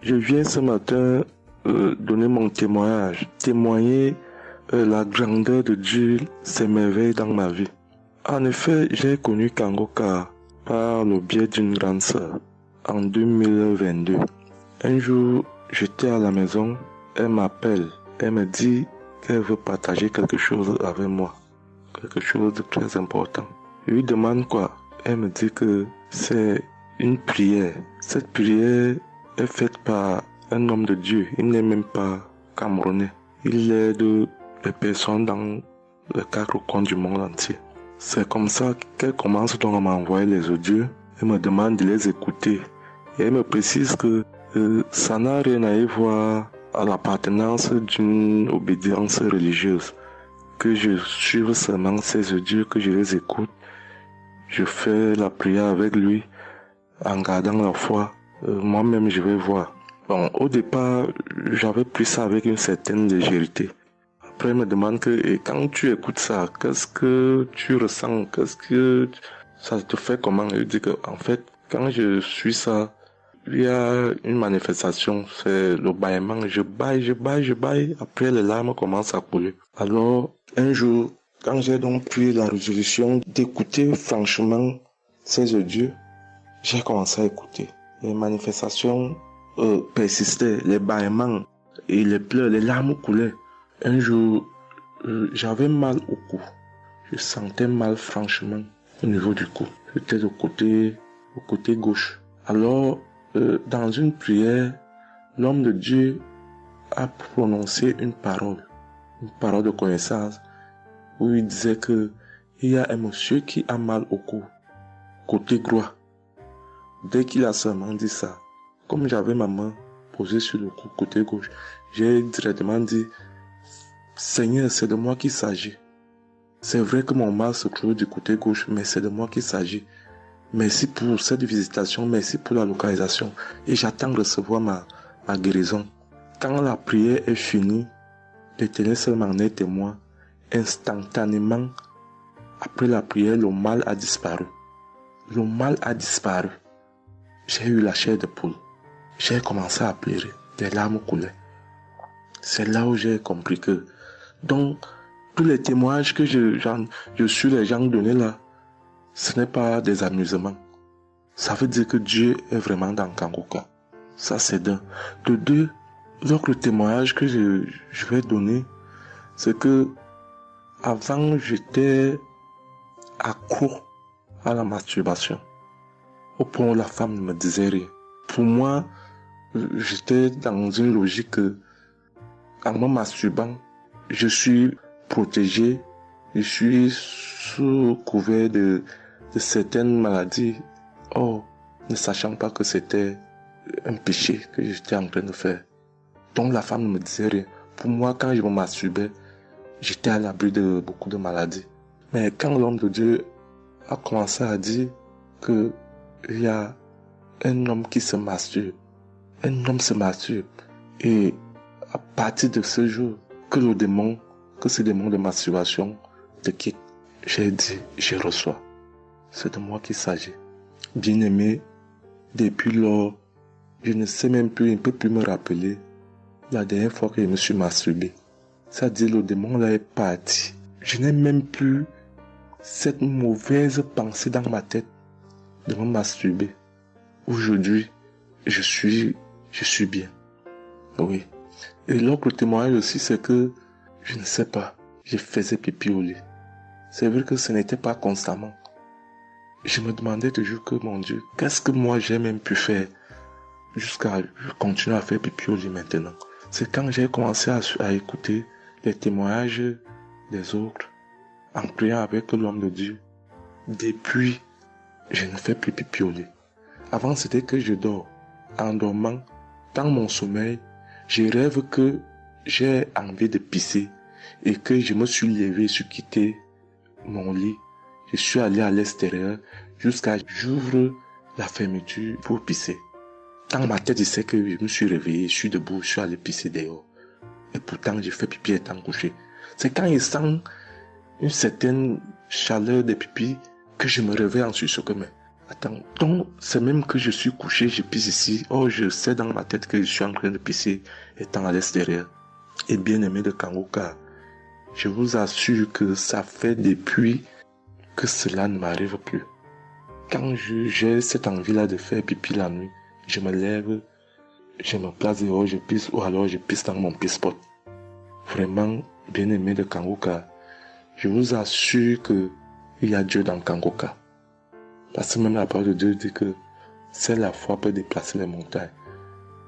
Je viens ce matin donner mon témoigner la grandeur de Dieu, ses merveilles dans ma vie. En effet, j'ai connu Kanguka par le biais d'une grande sœur en 2022. Un jour, j'étais à la maison, elle m'appelle, elle me dit qu'elle veut partager quelque chose avec moi, quelque chose de très important. Je lui demande quoi? Elle me dit que c'est une prière. Cette prière est faite par un homme de Dieu. Il n'est même pas camerounais. Il aide les personnes dans les 4 coins du monde entier. C'est comme ça qu'elle commence donc à m'envoyer les audios. Elle me demande de les écouter. Et elle me précise que ça n'a rien à y voir à l'appartenance d'une obédience religieuse, que je suive seulement ses dieux, que je les écoute. Je fais la prière avec lui en gardant la foi. Moi-même, je vais voir. Bon, au départ, j'avais pris ça avec une certaine légèreté. Après, il me demande que, et quand tu écoutes ça, qu'est-ce que tu ressens? Qu'est-ce que ça te fait comment? Je dis que, en fait, quand je suis ça, il y a une manifestation, c'est le bâillement. Je baille. Après, les larmes commencent à couler. Alors, un jour, quand j'ai donc pris la résolution d'écouter franchement ces dieux, j'ai commencé à écouter. Les manifestations persistaient, les bâillements et les pleurs, les larmes coulaient. Un jour, j'avais mal au cou. Je sentais mal franchement au niveau du cou. J'étais au côté gauche. Alors, dans une prière, l'homme de Dieu a prononcé une parole de connaissance, où il disait que il y a un monsieur qui a mal au cou, côté droit. Dès qu'il a seulement dit ça, comme j'avais ma main posée sur le cou, côté gauche, j'ai directement dit, Seigneur, c'est de moi qu'il s'agit. C'est vrai que mon mal se trouve du côté gauche, mais c'est de moi qu'il s'agit. Merci pour cette visitation, merci pour la localisation, et j'attends de recevoir ma guérison. Quand la prière est finie, l'Éternel seul m'en est témoin. Instantanément, après la prière, le mal a disparu. Le mal a disparu. J'ai eu la chair de poule. J'ai commencé à pleurer. Des larmes coulaient. C'est là où j'ai compris que, donc, tous les témoignages que je suis les gens donnés là, ce n'est pas des amusements. Ça veut dire que Dieu est vraiment dans Kangoka. Ça, c'est d'un. De deux, l'autre témoignage que je vais donner, c'est que avant, j'étais accro à la masturbation. Au point où la femme ne me disait rien. Pour moi, j'étais dans une logique que, en me masturbant, je suis protégé, je suis sous couvert de certaines maladies. Oh, ne sachant pas que c'était un péché que j'étais en train de faire. Donc la femme ne me disait rien. Pour moi, quand je me masturbais, j'étais à l'abri de beaucoup de maladies. Mais quand l'homme de Dieu a commencé à dire que il y a un homme qui se masturbe, un homme se masturbe, et à partir de ce jour, que ce démon de masturbation te quitte, j'ai dit, je reçois. C'est de moi qu'il s'agit. Bien-aimé, depuis lors, je ne sais même plus, je ne peux plus me rappeler la dernière fois que je me suis masturbé. C'est-à-dire, le démon là est parti. Je n'ai même plus cette mauvaise pensée dans ma tête de me masturber. Aujourd'hui, je suis bien. Oui. Et l'autre témoignage aussi, c'est que, je ne sais pas, je faisais pipi au lit. C'est vrai que ce n'était pas constamment. Je me demandais toujours que, mon Dieu, qu'est-ce que moi j'ai même pu faire jusqu'à continuer à faire pipi au lit maintenant. C'est quand j'ai commencé à écouter les témoignages des autres, en priant avec l'homme de Dieu. Depuis, je ne fais plus pipi au lit. Avant, c'était que je dors. En dormant, dans mon sommeil, je rêve que j'ai envie de pisser et que je me suis levé, je suis quitté mon lit. Je suis allé à l'extérieur jusqu'à j'ouvre la fermeture pour pisser. Dans ma tête, je sais que je me suis réveillé, je suis debout, je suis allé pisser dehors. Et pourtant, j'ai fait pipi étant couché. C'est quand je sens une certaine chaleur de pipi que je me réveille en sursaut. Mais attends, donc c'est même que je suis couché, je pisse ici. Oh, je sais dans ma tête que je suis en train de pisser étant à l'extérieur. Et bien aimé de Kangoka, je vous assure que ça fait depuis que cela ne m'arrive plus. Quand j'ai cette envie-là de faire pipi la nuit, je me lève, je me place dehors, je pisse, ou alors je pisse dans mon pisse-pot. Vraiment, bien aimé de Kangoka, je vous assure que il y a Dieu dans Kangoka. Parce que même la parole de Dieu dit que seule la foi peut déplacer les montagnes.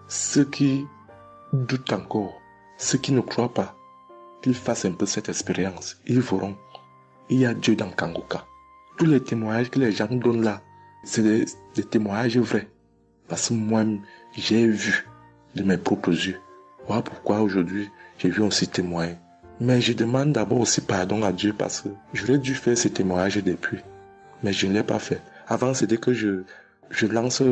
Ceux qui doutent encore, ceux qui ne croient pas, qu'ils fassent un peu cette expérience, ils verront. Il y a Dieu dans Kangoka. Tous les témoignages que les gens donnent là, c'est des témoignages vrais. Parce que moi, j'ai vu de mes propres yeux. Voilà pourquoi aujourd'hui, je viens aussi témoigner. Mais je demande d'abord aussi pardon à Dieu parce que j'aurais dû faire ce témoignage depuis. Mais je ne l'ai pas fait. Avant, c'était que je lance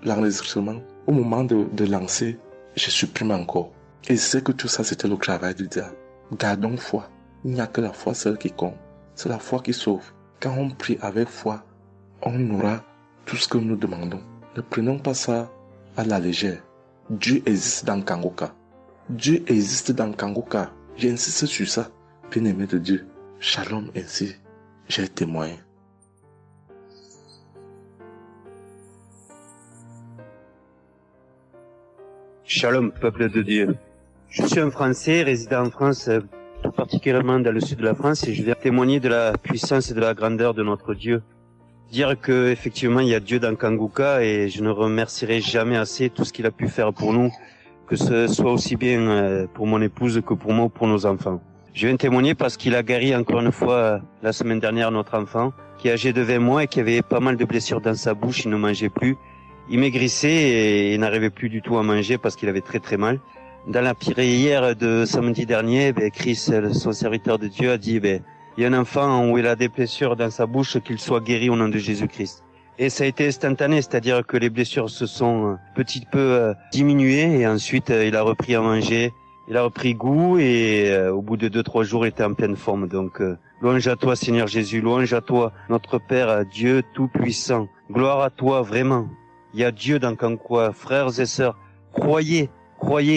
l'enregistrement. Au moment de lancer, je supprime encore. Et je sais que tout ça, c'était le travail du diable. Gardons foi. Il n'y a que la foi seule qui compte. C'est la foi qui sauve. Quand on prie avec foi, on aura tout ce que nous demandons. Ne prenons pas ça à la légère. Dieu existe dans Kangoka. Dieu existe dans Kangoka. J'insiste sur ça. Bien-aimé de Dieu. Shalom ainsi. J'ai témoigné. Shalom, peuple de Dieu. Je suis un Français résidant en France, tout particulièrement dans le sud de la France, et je viens témoigner de la puissance et de la grandeur de notre Dieu. Dire que effectivement il y a Dieu dans Kangoka, et je ne remercierai jamais assez tout ce qu'il a pu faire pour nous, que ce soit aussi bien pour mon épouse que pour moi ou pour nos enfants. Je viens témoigner parce qu'il a guéri encore une fois la semaine dernière notre enfant, qui est âgé de 20 mois et qui avait pas mal de blessures dans sa bouche, il ne mangeait plus. Il maigrissait et n'arrivait plus du tout à manger parce qu'il avait très très mal. Dans la prière de samedi dernier, Chris, son serviteur de Dieu, a dit il y a un enfant où il a des blessures dans sa bouche, qu'il soit guéri au nom de Jésus-Christ. Et ça a été instantané, c'est-à-dire que les blessures se sont petit peu diminuées et ensuite il a repris à manger, il a repris goût et au bout de 2-3 jours il était en pleine forme. Donc louange à toi Seigneur Jésus, louange à toi notre Père, Dieu Tout-Puissant. Gloire à toi vraiment. Il y a Dieu dans Kangoka, frères et sœurs, croyez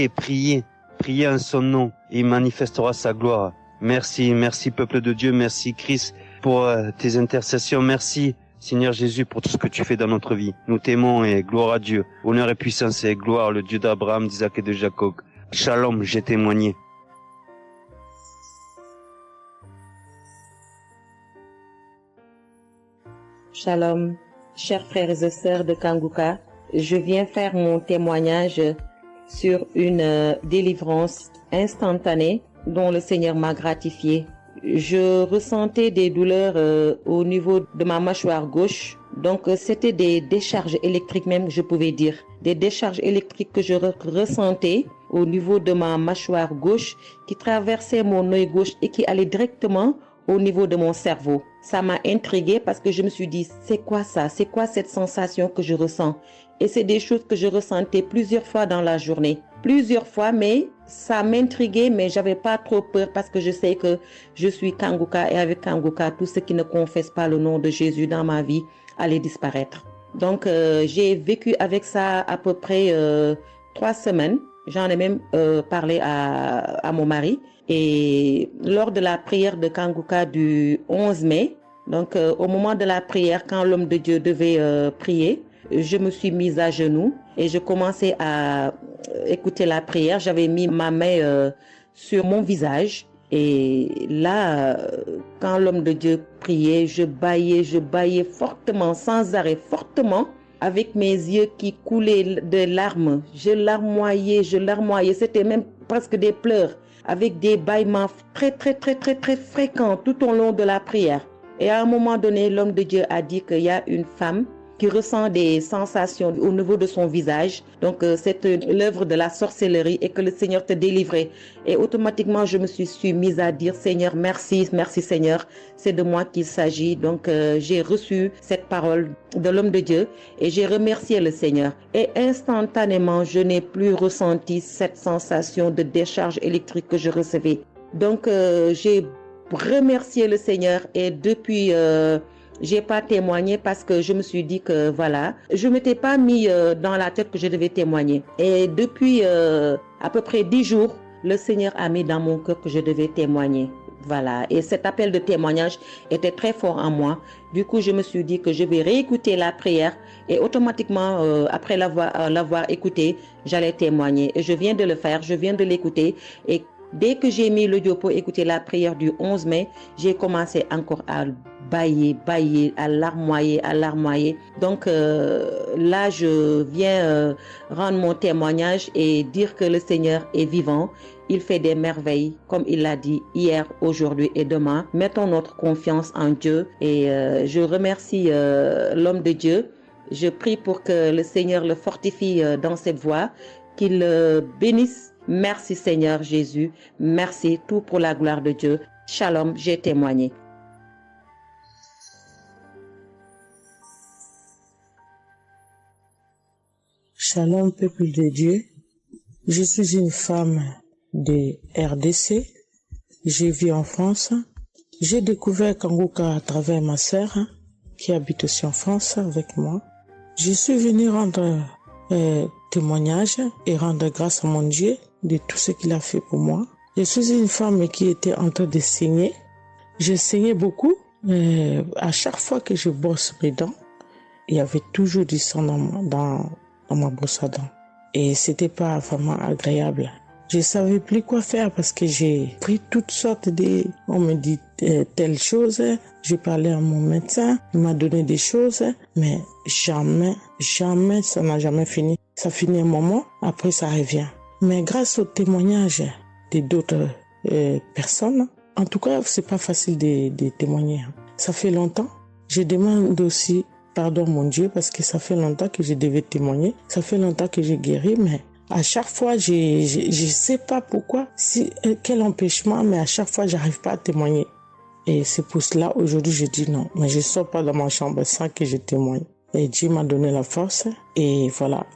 et priez en son nom, et il manifestera sa gloire. Merci peuple de Dieu, merci Christ pour tes intercessions, merci Seigneur Jésus pour tout ce que tu fais dans notre vie. Nous t'aimons et gloire à Dieu, honneur et puissance et gloire, le Dieu d'Abraham, d'Isaac et de Jacob. Shalom, j'ai témoigné. Shalom. Chers frères et sœurs de Kangoka, je viens faire mon témoignage sur une délivrance instantanée dont le Seigneur m'a gratifié. Je ressentais des douleurs au niveau de ma mâchoire gauche. Donc c'était des décharges électriques même, je pouvais dire. Des décharges électriques que je ressentais au niveau de ma mâchoire gauche qui traversaient mon œil gauche et qui allaient directement au niveau de mon cerveau. Ça m'a intriguée parce que je me suis dit, c'est quoi ça? C'est quoi cette sensation que je ressens? Et c'est des choses que je ressentais plusieurs fois dans la journée. Plusieurs fois, mais ça m'intriguait, mais j'avais pas trop peur parce que je sais que je suis Kangoka et avec Kangoka, tout ce qui ne confesse pas le nom de Jésus dans ma vie allait disparaître. Donc, j'ai vécu avec ça à peu près 3 semaines. J'en ai même parlé à mon mari. Et lors de la prière de Kangoka du 11 mai, donc au moment de la prière, quand l'homme de Dieu devait prier, je me suis mise à genoux et je commençais à écouter la prière. J'avais mis ma main sur mon visage. Et là, quand l'homme de Dieu priait, je bâillais fortement, sans arrêt, fortement, avec mes yeux qui coulaient de larmes. Je larmoyais. C'était même presque des pleurs, avec des bâillements très fréquents tout au long de la prière. Et à un moment donné, l'homme de Dieu a dit qu'il y a une femme qui ressent des sensations au niveau de son visage. Donc, c'est l'œuvre de la sorcellerie et que le Seigneur te délivrait. Et automatiquement, je me suis mise à dire, Seigneur, merci Seigneur, c'est de moi qu'il s'agit. Donc, j'ai reçu cette parole de l'homme de Dieu et j'ai remercié le Seigneur. Et instantanément, je n'ai plus ressenti cette sensation de décharge électrique que je recevais. Donc, j'ai remercié le Seigneur et depuis... j'ai pas témoigné parce que je me suis dit que voilà, je m'étais pas mis dans la tête que je devais témoigner. Et depuis à peu près 10 jours, le Seigneur a mis dans mon cœur que je devais témoigner. Voilà. Et cet appel de témoignage était très fort en moi. Du coup, je me suis dit que je vais réécouter la prière et automatiquement, après l'avoir écouté, j'allais témoigner. Et je viens de le faire, je viens de l'écouter et dès que j'ai mis l'audio pour écouter la prière du 11 mai, j'ai commencé encore à bâiller, à larmoyer. Donc là, je viens rendre mon témoignage et dire que le Seigneur est vivant. Il fait des merveilles, comme il l'a dit hier, aujourd'hui et demain. Mettons notre confiance en Dieu et je remercie l'homme de Dieu. Je prie pour que le Seigneur le fortifie dans cette voie, qu'il bénisse Merci Seigneur Jésus. Merci, tout pour la gloire de Dieu. Shalom, j'ai témoigné. Shalom, peuple de Dieu. Je suis une femme de RDC. Je vis en France. J'ai découvert Kanguka à travers ma sœur qui habite aussi en France avec moi. Je suis venue rendre témoignage et rendre grâce à mon Dieu de tout ce qu'il a fait pour moi. Je suis une femme qui était en train de saigner. Je saignais beaucoup. À chaque fois que je brosse mes dents, il y avait toujours du sang dans ma brosse à dents. Et c'était pas vraiment agréable. Je savais plus quoi faire parce que j'ai pris toutes sortes on me dit telle chose. J'ai parlé à mon médecin, il m'a donné des choses, mais jamais, ça n'a jamais fini. Ça finit un moment, après ça revient. Mais grâce au témoignage de d'autres personnes, en tout cas, c'est pas facile de témoigner. Ça fait longtemps. Je demande aussi pardon mon Dieu parce que ça fait longtemps que je devais témoigner. Ça fait longtemps que j'ai guéri, mais à chaque fois, je sais pas pourquoi, quel empêchement, mais à chaque fois, j'arrive pas à témoigner. Et c'est pour cela, aujourd'hui, je dis non, mais je sors pas de ma chambre sans que je témoigne. Et Dieu m'a donné la force, et voilà,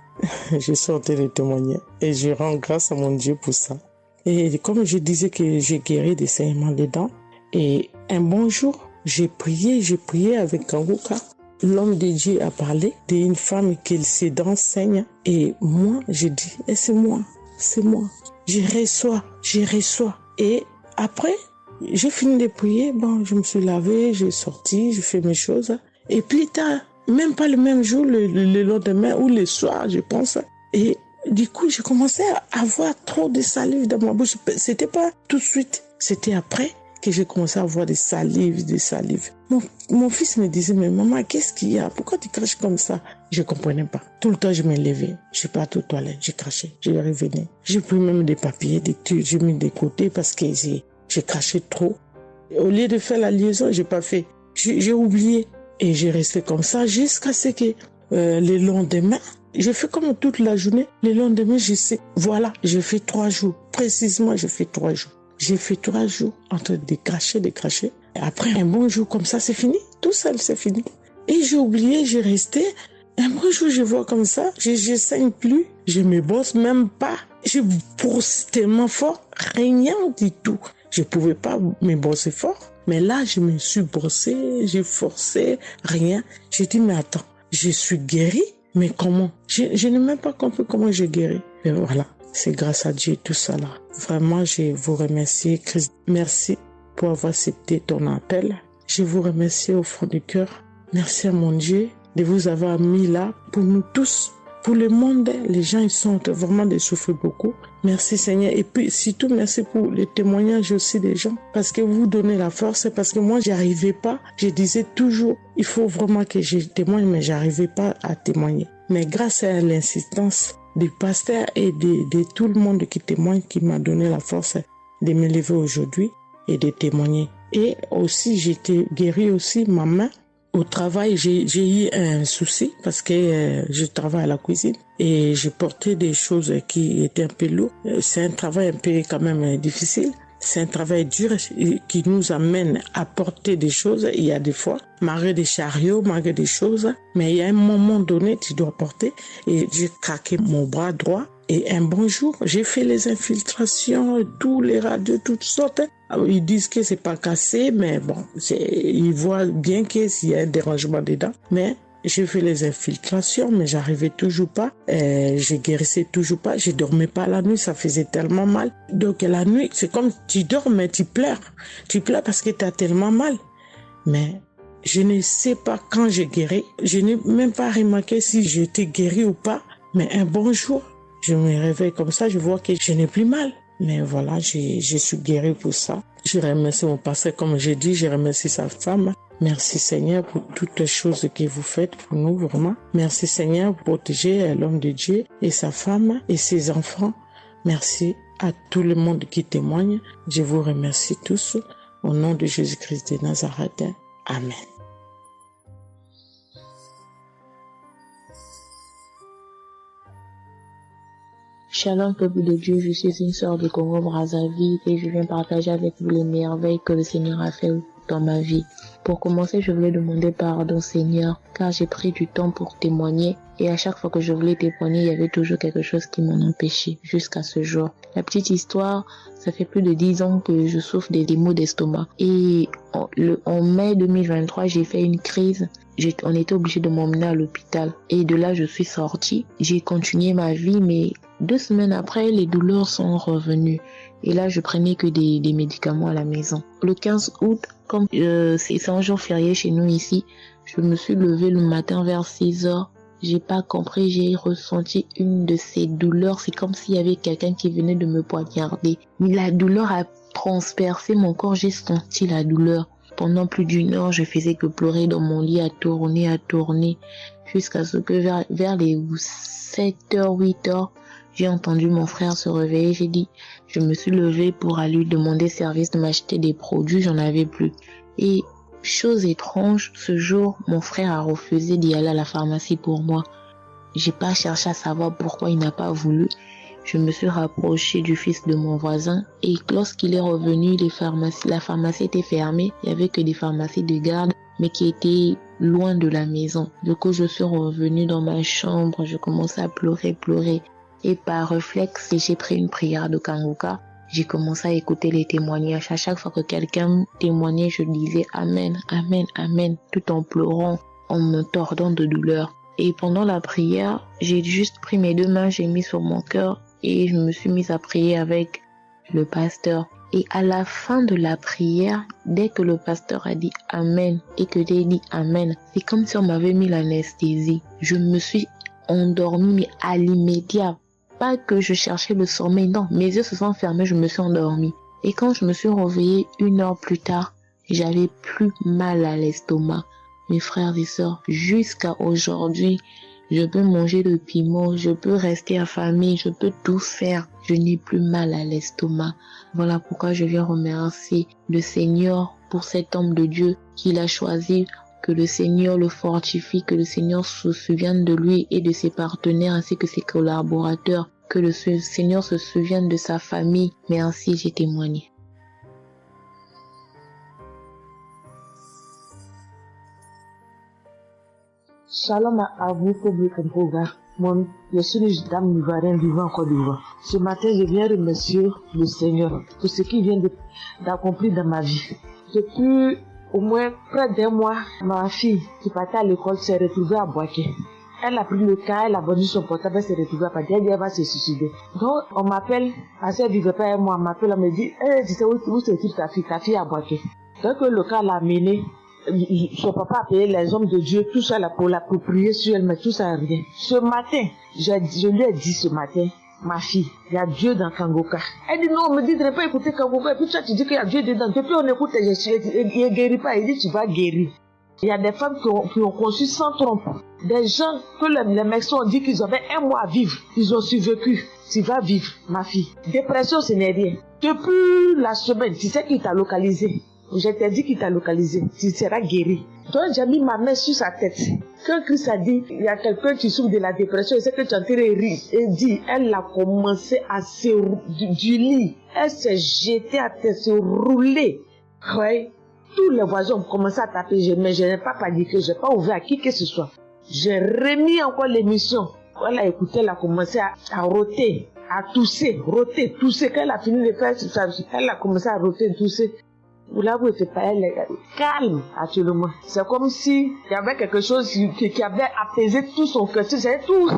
je sortais de témoigner. Et je rends grâce à mon Dieu pour ça. Et comme je disais que j'ai guéri des saignements des dents, et un bon jour, j'ai prié avec Kanguka. L'homme de Dieu a parlé d'une femme qui ses dents saignent. Et moi, je dis, c'est moi. Je reçois. Et après, j'ai fini de prier. Bon, je me suis lavé, j'ai sorti, j'ai fait mes choses. Et plus tard, même pas le même jour, le lendemain ou le soir, je pense. Et du coup, j'ai commencé à avoir trop de salive dans ma bouche. C'était pas tout de suite, c'était après que j'ai commencé à avoir des salives. Mon fils me disait, mais maman, qu'est-ce qu'il y a? Pourquoi tu craches comme ça? Je comprenais pas. Tout le temps, je me levais. Je suis partie aux toilettes, j'ai craché, je revenais. J'ai pris même des papiers, des trucs, j'ai mis de côté parce que j'ai craché trop. Au lieu de faire la liaison, j'ai pas fait. J'ai oublié. Et j'ai resté comme ça jusqu'à ce que le lendemain, j'ai fait comme toute la journée. Le lendemain, je sais, voilà, j'ai fait 3 jours. Précisément, j'ai fait 3 jours. J'ai fait 3 jours en train de cracher. Et après, un bon jour comme ça, c'est fini. Tout seul, c'est fini. Et j'ai oublié, j'ai resté. Un bon jour, je vois comme ça, je saigne plus. Je me brosse même pas. Je brosse tellement fort, rien du tout. Je pouvais pas me brosser fort. Mais là, je me suis brossé, j'ai forcé, rien. J'ai dit, mais attends, je suis guérie, mais comment? Je n'ai même pas compris comment j'ai guéri. Et voilà, c'est grâce à Dieu tout ça là. Vraiment, je vous remercie, Christ. Merci pour avoir accepté ton appel. Je vous remercie au fond du cœur. Merci à mon Dieu de vous avoir mis là pour nous tous. Pour le monde, les gens, ils sont vraiment de souffrir beaucoup. Merci Seigneur. Et puis, surtout, merci pour les témoignages aussi des gens. Parce que vous donnez la force. Parce que moi, j'arrivais pas. Je disais toujours, il faut vraiment que je témoigne, mais j'arrivais pas à témoigner. Mais grâce à l'insistance du pasteur et de tout le monde qui témoigne, qui m'a donné la force de me lever aujourd'hui et de témoigner. Et aussi, j'étais guérie aussi, ma main. Au travail, j'ai eu un souci parce que je travaille à la cuisine et j'ai porté des choses qui étaient un peu lourdes. C'est un travail un peu quand même difficile. C'est un travail dur qui nous amène à porter des choses. Il y a des fois, malgré des chariots, malgré des choses, mais il y a un moment donné, tu dois porter. Et j'ai craqué mon bras droit. Et un bon jour, j'ai fait les infiltrations, tous les radios, toutes sortes. Ils disent que c'est pas cassé, mais bon, ils voient bien qu'il y a un dérangement dedans. Mais j'ai fait les infiltrations, mais j'arrivais toujours pas. Je guérissais toujours pas. Je dormais pas la nuit, ça faisait tellement mal. Donc la nuit, c'est comme tu dors, mais tu pleures. Tu pleures parce que tu as tellement mal. Mais je ne sais pas quand j'ai guéri. Je n'ai même pas remarqué si j'étais guéri ou pas. Mais un bon jour, je me réveille comme ça, je vois que je n'ai plus mal. Mais voilà, je suis guérie pour ça. Je remercie mon pasteur, comme j'ai dit, je remercie sa femme. Merci Seigneur pour toutes les choses que vous faites pour nous, vraiment. Merci Seigneur pour protéger l'homme de Dieu et sa femme et ses enfants. Merci à tout le monde qui témoigne. Je vous remercie tous. Au nom de Jésus-Christ de Nazareth. Amen. Shalom, peuple de Dieu, je suis une sœur de Congo-Brazzaville et je viens partager avec vous les merveilles que le Seigneur a fait dans ma vie. Pour commencer, je voulais demander pardon, Seigneur, car j'ai pris du temps pour témoigner et à chaque fois que je voulais témoigner, il y avait toujours quelque chose qui m'en empêchait jusqu'à ce jour. La petite histoire, ça fait plus de 10 ans que je souffre des maux d'estomac et en mai 2023, j'ai fait une crise. On était obligé de m'emmener à l'hôpital et de là, je suis sortie. J'ai continué ma vie, mais 2 semaines après, les douleurs sont revenues. Et là, je prenais que des médicaments à la maison. Le 15 août, comme c'est un jour férié chez nous ici, je me suis levée le matin vers 6 heures. J'ai pas compris, j'ai ressenti une de ces douleurs. C'est comme s'il y avait quelqu'un qui venait de me poignarder. Mais la douleur a transpercé mon corps, j'ai senti la douleur. Pendant plus d'1 heure, je faisais que pleurer dans mon lit, à tourner, jusqu'à ce que vers les 7h, 8h, j'ai entendu mon frère se réveiller. Je me suis levée pour aller lui demander service de m'acheter des produits, j'en avais plus. Et chose étrange, ce jour, mon frère a refusé d'y aller à la pharmacie pour moi. J'ai pas cherché à savoir pourquoi il n'a pas voulu. Je me suis rapprochée du fils de mon voisin et lorsqu'il est revenu, la pharmacie était fermée. Il y avait que des pharmacies de garde, mais qui étaient loin de la maison. Du coup, je suis revenue dans ma chambre, je commençais à pleurer. Et par réflexe, j'ai pris une prière de Kanguka. J'ai commencé à écouter les témoignages. À chaque fois que quelqu'un témoignait, je disais Amen, Amen, Amen, tout en pleurant, en me tordant de douleur. Et pendant la prière, j'ai juste pris mes 2 mains, j'ai mis sur mon cœur et je me suis mise à prier avec le pasteur. Et à la fin de la prière, dès que le pasteur a dit Amen et que j'ai dit Amen, c'est comme si on m'avait mis l'anesthésie. Je me suis endormie, mais à l'immédiat. Pas que je cherchais le sommeil, non, mes yeux se sont fermés, je me suis endormie. Et quand je me suis réveillée 1 heure plus tard, j'avais plus mal à l'estomac. Mes frères et sœurs, jusqu'à aujourd'hui, je peux manger le piment, je peux rester affamée, je peux tout faire. Je n'ai plus mal à l'estomac. Voilà pourquoi je viens remercier le Seigneur pour cet homme de Dieu qu'il a choisi. Que le Seigneur le fortifie, que le Seigneur se souvienne de lui et de ses partenaires ainsi que ses collaborateurs. Que le Seigneur se souvienne de sa famille. Merci, j'ai témoigné. Shalom à vous, public Kangoka. Moi, je suis une dame ivoirienne vivant en Côte d'Ivoire. Ce matin, je viens remercier le Seigneur pour ce qu'il vient d'accomplir dans ma vie. Depuis au moins près d'1 mois, ma fille qui partait à l'école s'est retrouvée à Boaké. Elle a pris le cas, elle a vendu son portable, elle s'est retrouvée à Paris, elle va se suicider. Donc, on m'appelle, parce qu'elle vivait pas avec moi, on m'appelle, on me dit, tu sais où se trouve ta fille à Boaké. Donc, le cas l'a amené. Son papa a payé les hommes de Dieu, tout ça là pour l'approprier sur elle, mais tout ça rien. Ce matin, je lui ai dit ce matin, ma fille, il y a Dieu dans Kangoka. Elle dit non, on me dit de ne pas écouter Kangoka, et puis toi tu dis qu'il y a Dieu dedans. Depuis on écoute, il ne guérit pas, il dit tu vas guérir. Il y a des femmes qui ont conçu sans trompe. Des gens que les médecins ont dit qu'ils avaient 1 mois à vivre, ils ont survécu. Tu vas vivre, ma fille. Dépression, ce n'est rien. Depuis la semaine, tu sais qui t'a localisé. Je t'ai dit qu'il t'a localisé, tu seras guéri. Donc j'ai mis ma main sur sa tête. Quand Christ a dit, il y a quelqu'un qui souffre de la dépression, et c'est que tu es en train de rire. Et dit, elle a commencé à se du lit. Elle s'est jetée à terre, se rouler. Ouais. Tous les voisins ont commencé à taper, mais je n'ai pas paniqué, je n'ai pas ouvert à qui que ce soit. J'ai remis encore l'émission. Elle a écouté, elle a commencé à roter, à tousser. Quand elle a fini de faire ça, elle a commencé à roter, tousser. Là, vous n'êtes pas elle, calme actuellement. C'est comme si il y avait quelque chose qui avait apaisé tout son cœur. C'est tout.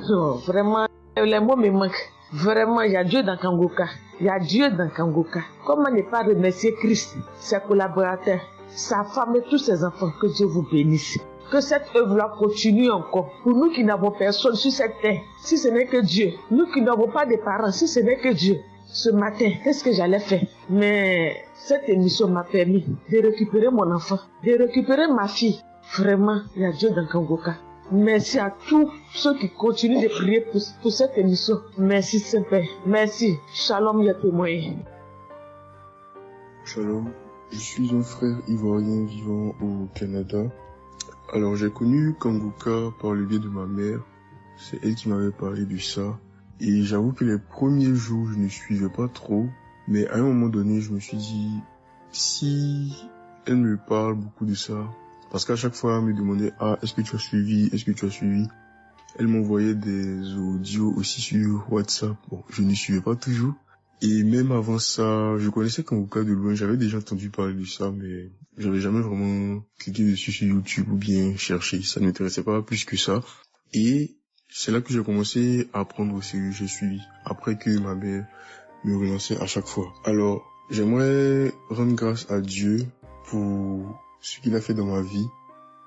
Vraiment, les mots me manquent. Vraiment, il y a Dieu dans Kangoka. Il y a Dieu dans Kangoka. Comment ne pas remercier Christ, ses collaborateurs, sa femme et tous ses enfants. Que Dieu vous bénisse. Que cette œuvre-là continue encore. Pour nous qui n'avons personne sur cette terre, si ce n'est que Dieu. Nous qui n'avons pas de parents, si ce n'est que Dieu. Ce matin, qu'est-ce que j'allais faire? Mais cette émission m'a permis de récupérer mon enfant, de récupérer ma fille. Vraiment, il y a Dieu dans Kangoka. Merci à tous ceux qui continuent de prier pour cette émission. Merci Saint-Père. Merci. Shalom, il y a témoigné. Shalom, je suis un frère ivoirien vivant au Canada. Alors j'ai connu Kangoka par le biais de ma mère. C'est elle qui m'avait parlé de ça. Et j'avoue que les premiers jours, je ne suivais pas trop. Mais à un moment donné, je me suis dit, si elle me parle beaucoup de ça, parce qu'à chaque fois, elle me demandait, est-ce que tu as suivi? Est-ce que tu as suivi? Elle m'envoyait des audios aussi sur WhatsApp. Bon, je ne suivais pas toujours. Et même avant ça, je connaissais Kanguka de loin. J'avais déjà entendu parler de ça, mais j'avais jamais vraiment cliqué dessus sur YouTube ou bien cherché. Ça ne m'intéressait pas plus que ça. Et c'est là que j'ai commencé à prendre au sérieux. J'ai suivi. Après que ma mère me relançait à chaque fois. Alors, j'aimerais rendre grâce à Dieu pour ce qu'il a fait dans ma vie.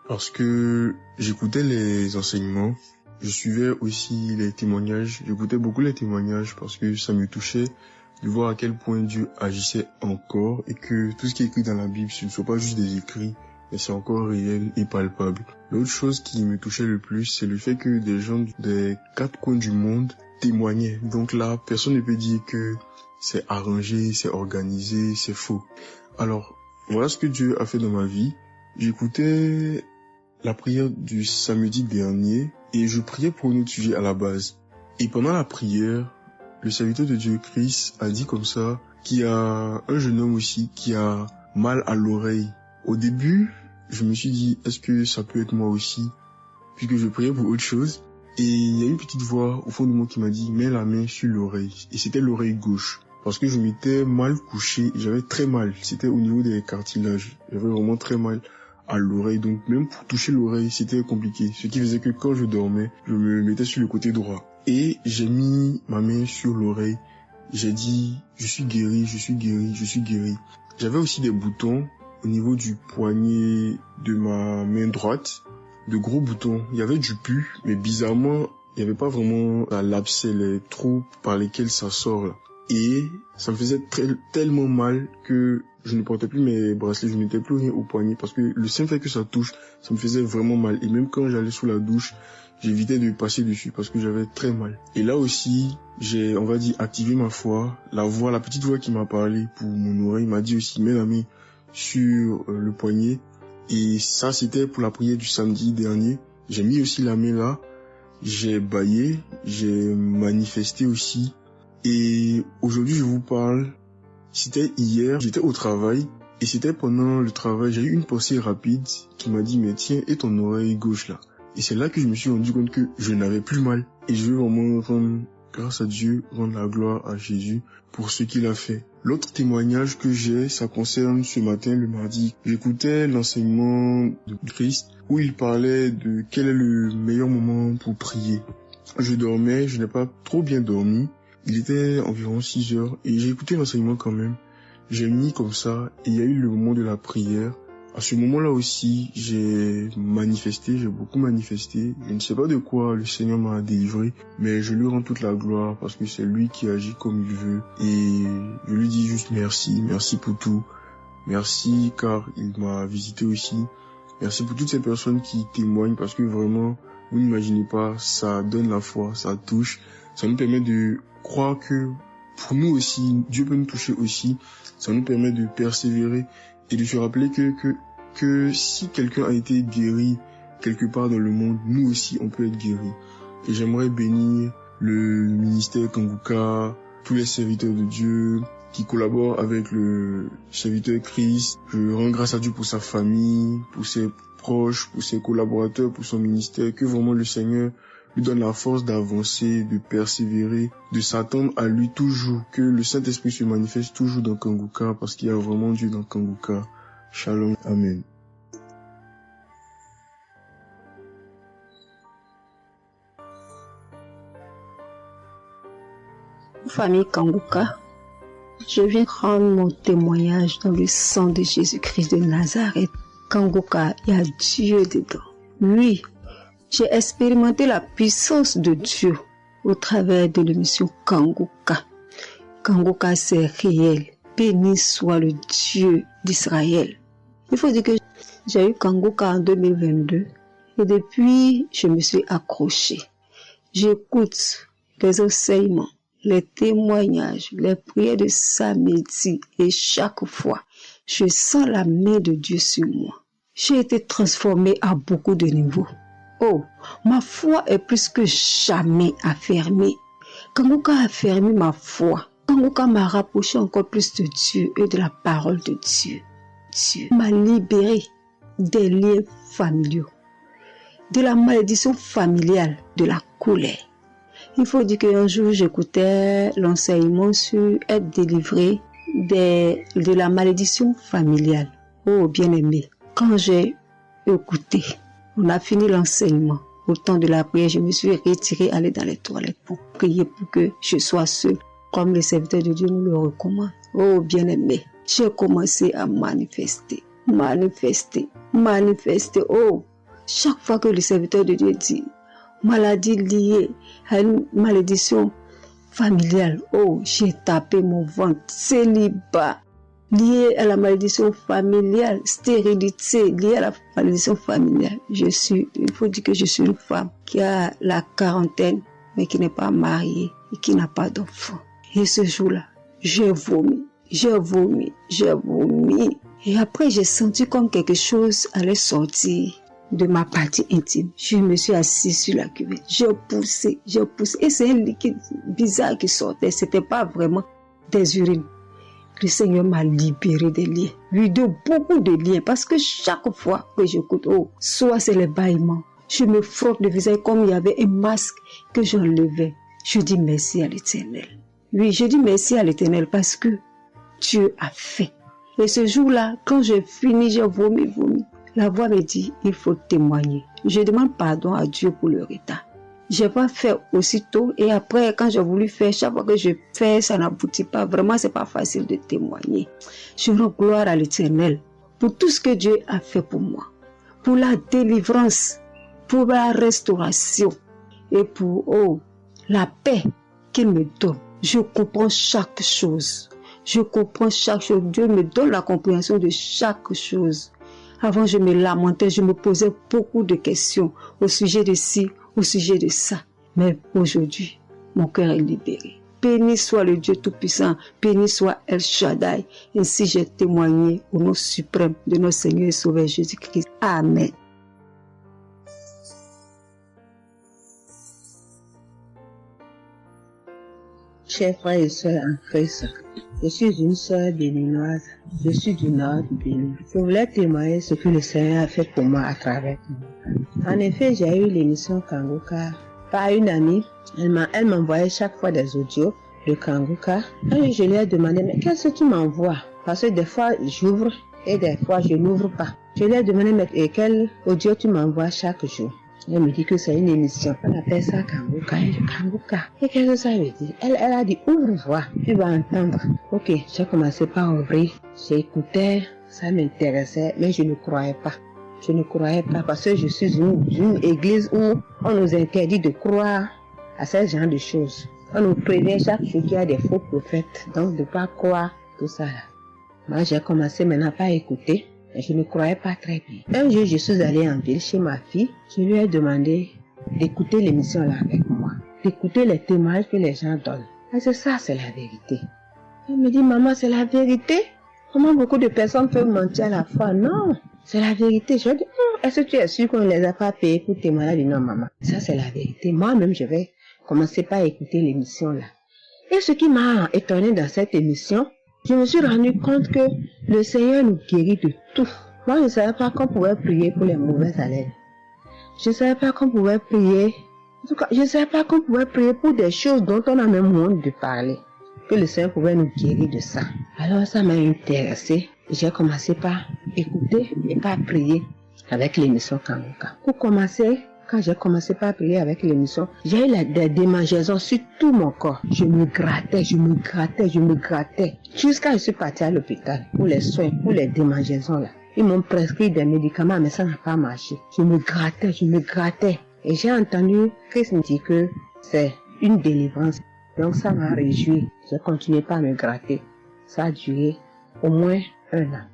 Parce que j'écoutais les enseignements. Je suivais aussi les témoignages. J'écoutais beaucoup les témoignages parce que ça me touchait de voir à quel point Dieu agissait encore et que tout ce qui est écrit dans la Bible, ce ne sont pas juste des écrits, mais c'est encore réel et palpable. L'autre chose qui me touchait le plus, c'est le fait que des gens des 4 coins du monde témoignaient. Donc là, personne ne peut dire que c'est arrangé, c'est organisé, c'est faux. Alors, voilà ce que Dieu a fait dans ma vie. J'écoutais la prière du samedi dernier et je priais pour un autre sujet à la base. Et pendant la prière, le serviteur de Dieu, Chris, a dit comme ça qu'il y a un jeune homme aussi qui a mal à l'oreille. Au début, je me suis dit, est-ce que ça peut être moi aussi? Puisque je priais pour autre chose. Et il y a une petite voix au fond de moi qui m'a dit, mets la main sur l'oreille. Et c'était l'oreille gauche. Parce que je m'étais mal couché, j'avais très mal. C'était au niveau des cartilages. J'avais vraiment très mal à l'oreille. Donc même pour toucher l'oreille, c'était compliqué. Ce qui faisait que quand je dormais, je me mettais sur le côté droit. Et j'ai mis ma main sur l'oreille. J'ai dit, je suis guéri, je suis guéri, je suis guéri. J'avais aussi des boutons au niveau du poignet de ma main droite. De gros boutons. Il y avait du pus, mais bizarrement, il n'y avait pas vraiment l'abcès, les trous par lesquels ça sort là. Et ça me faisait tellement mal que je ne portais plus mes bracelets, je ne mettais plus rien au poignet parce que le simple fait que ça touche, ça me faisait vraiment mal. Et même quand j'allais sous la douche, j'évitais de passer dessus parce que j'avais très mal. Et là aussi, j'ai, on va dire, activé ma foi. La petite voix qui m'a parlé pour mon oreille m'a dit aussi, mets la main sur le poignet. Et ça, c'était pour la prière du samedi dernier. J'ai mis aussi la main là. J'ai bâillé, j'ai manifesté aussi. Et aujourd'hui, je vous parle, c'était hier, j'étais au travail, et c'était pendant le travail, j'ai eu une pensée rapide qui m'a dit, mais tiens, et ton oreille gauche là? Et c'est là que je me suis rendu compte que je n'avais plus mal. Et je veux vraiment rendre grâce à Dieu, rendre la gloire à Jésus pour ce qu'il a fait. L'autre témoignage que j'ai, ça concerne ce matin, le mardi. J'écoutais l'enseignement de Christ où il parlait de quel est le meilleur moment pour prier. Je dormais, je n'ai pas trop bien dormi. Il était environ 6 heures et j'ai écouté l'enseignement quand même. J'ai mis comme ça et il y a eu le moment de la prière. À ce moment-là aussi, j'ai manifesté, j'ai beaucoup manifesté. Je ne sais pas de quoi le Seigneur m'a délivré, mais je lui rends toute la gloire parce que c'est lui qui agit comme il veut. Et je lui dis juste merci, merci pour tout. Merci car il m'a visité aussi. Merci pour toutes ces personnes qui témoignent parce que vraiment, vous n'imaginez pas, ça donne la foi, ça touche. Ça nous permet de croire que pour nous aussi, Dieu peut nous toucher aussi. Ça nous permet de persévérer et de se rappeler que si quelqu'un a été guéri quelque part dans le monde, nous aussi on peut être guéri. Et j'aimerais bénir le ministère Kanguka, tous les serviteurs de Dieu qui collaborent avec le serviteur Christ. Je rends grâce à Dieu pour sa famille, pour ses proches, pour ses collaborateurs, pour son ministère, que vraiment le Seigneur lui donne la force d'avancer, de persévérer, de s'attendre à lui toujours, que le Saint-Esprit se manifeste toujours dans Kanguka parce qu'il y a vraiment Dieu dans Kanguka. Shalom, Amen. Famille Kanguka, je viens rendre mon témoignage dans le sang de Jésus-Christ de Nazareth. Kanguka, il y a Dieu dedans. Oui, j'ai expérimenté la puissance de Dieu au travers de l'émission Kanguka. Kanguka, c'est réel. Béni soit le Dieu d'Israël. Il faut dire que j'ai eu Kanguka en 2022 et depuis, je me suis accrochée. J'écoute les enseignements, les témoignages, les prières de samedi et chaque fois, je sens la main de Dieu sur moi. J'ai été transformée à beaucoup de niveaux. Oh, ma foi est plus que jamais affermée. Kanguka a fermé ma foi. Kanguka m'a rapproché encore plus de Dieu et de la parole de Dieu. Dieu m'a libéré des liens familiaux, de la malédiction familiale, de la colère. Il faut dire qu'un jour, j'écoutais l'enseignement sur être délivré de la malédiction familiale. Oh, bien-aimé, quand j'ai écouté, on a fini l'enseignement. Au temps de la prière, je me suis retirée, aller dans les toilettes pour prier pour que je sois seule, comme les serviteurs de Dieu nous le recommandent. Oh, bien-aimé, j'ai commencé à manifester. Oh, chaque fois que le serviteur de Dieu dit maladie liée à une malédiction familiale, oh, j'ai tapé mon ventre. Célibat lié à la malédiction familiale, stérilité liée à la malédiction familiale. Il faut dire que je suis une femme qui a la quarantaine, mais qui n'est pas mariée et qui n'a pas d'enfant. Et ce jour-là, j'ai vomi. Et après, j'ai senti comme quelque chose allait sortir de ma partie intime. Je me suis assise sur la cuvette. J'ai poussé. Et c'est un liquide bizarre qui sortait. C'était pas vraiment des urines. Le Seigneur m'a libéré des liens. Oui, de beaucoup de liens. Parce que chaque fois que j'écoute, soit c'est les bâillements. Je me frotte le visage comme il y avait un masque que j'enlevais. Je dis merci à l'Éternel. Oui, je dis merci à l'Éternel parce que Dieu a fait. Et ce jour-là, quand j'ai fini, j'ai vomi. La voix me dit, il faut témoigner. Je demande pardon à Dieu pour le retard. Je n'ai pas fait aussitôt et après, quand j'ai voulu faire, chaque fois que je fais, ça n'aboutit pas. Vraiment, c'est pas facile de témoigner. Je rends gloire à l'Éternel pour tout ce que Dieu a fait pour moi. Pour la délivrance, pour la restauration et pour la paix qu'il me donne. Je comprends chaque chose. Dieu me donne la compréhension de chaque chose. Avant, je me lamentais, je me posais beaucoup de questions au sujet de ci, au sujet de ça. Mais aujourd'hui, mon cœur est libéré. Béni soit le Dieu Tout-Puissant, béni soit El Shaddai. Ainsi j'ai témoigné au nom suprême de notre Seigneur et Sauveur Jésus-Christ. Amen. Chers frères et sœurs en Christ, je suis une sœur béninoise, je suis du nord du Bénin. Je voulais témoigner ce que le Seigneur a fait pour moi à travers moi. En effet, j'ai eu l'émission Kanguka par une amie. Elle m'envoyait chaque fois des audios de Kanguka. Et je lui ai demandé, mais qu'est-ce que tu m'envoies? Parce que des fois, j'ouvre et des fois, je n'ouvre pas. Je lui ai demandé, mais quel audio tu m'envoies chaque jour? Elle me dit que c'est une émission. On appelle ça Kanguka. Kanguka. Et qu'est-ce que ça veut dire? Elle a dit, ouvre-voix. Tu vas entendre. Ok, j'ai commencé par ouvrir. J'écoutais, ça m'intéressait, mais je ne croyais pas. Je ne croyais pas parce que je suis une église où on nous interdit de croire à ce genre de choses. On nous prévient chaque jour qu'il y a des faux prophètes. Donc, de ne pas croire tout ça là. Moi, j'ai commencé maintenant à écouter. Je ne croyais pas très bien. Un jour, je suis allée en ville chez ma fille. Je lui ai demandé d'écouter l'émission là avec moi. D'écouter les témoignages que les gens donnent. Et c'est ça, c'est la vérité. Elle me dit, maman, c'est la vérité? Comment beaucoup de personnes peuvent mentir à la fois? Non, c'est la vérité. Je lui ai dit, est-ce que tu es sûr qu'on ne les a pas payés pour témoigner? Elle dit, non, maman, ça c'est la vérité. Moi-même, je vais commencer par écouter l'émission là. Et ce qui m'a étonné dans cette émission, je me suis rendu compte que le Seigneur nous guérit de tout. Moi, je ne savais pas qu'on pouvait prier pour les mauvaises haleines. Je ne savais pas qu'on pouvait prier. En tout cas, je ne savais pas qu'on pouvait prier pour des choses dont on a même honte de parler. Que le Seigneur pouvait nous guérir de ça. Alors, ça m'a intéressé. J'ai commencé par écouter et par prier avec l'émission Kanguka. Pour commencer, quand j'ai commencé par prier avec l'émission, j'ai eu des démangeaisons sur tout mon corps. Je me grattais. Jusqu'à ce que je suis partie à l'hôpital pour les soins, pour les démangeaisons là. Ils m'ont prescrit des médicaments, mais ça n'a pas marché. Je me grattais. Et j'ai entendu Christ me dire que c'est une délivrance. Donc ça m'a réjoui. J'ai continué par me gratter. Ça a duré au moins 1 an.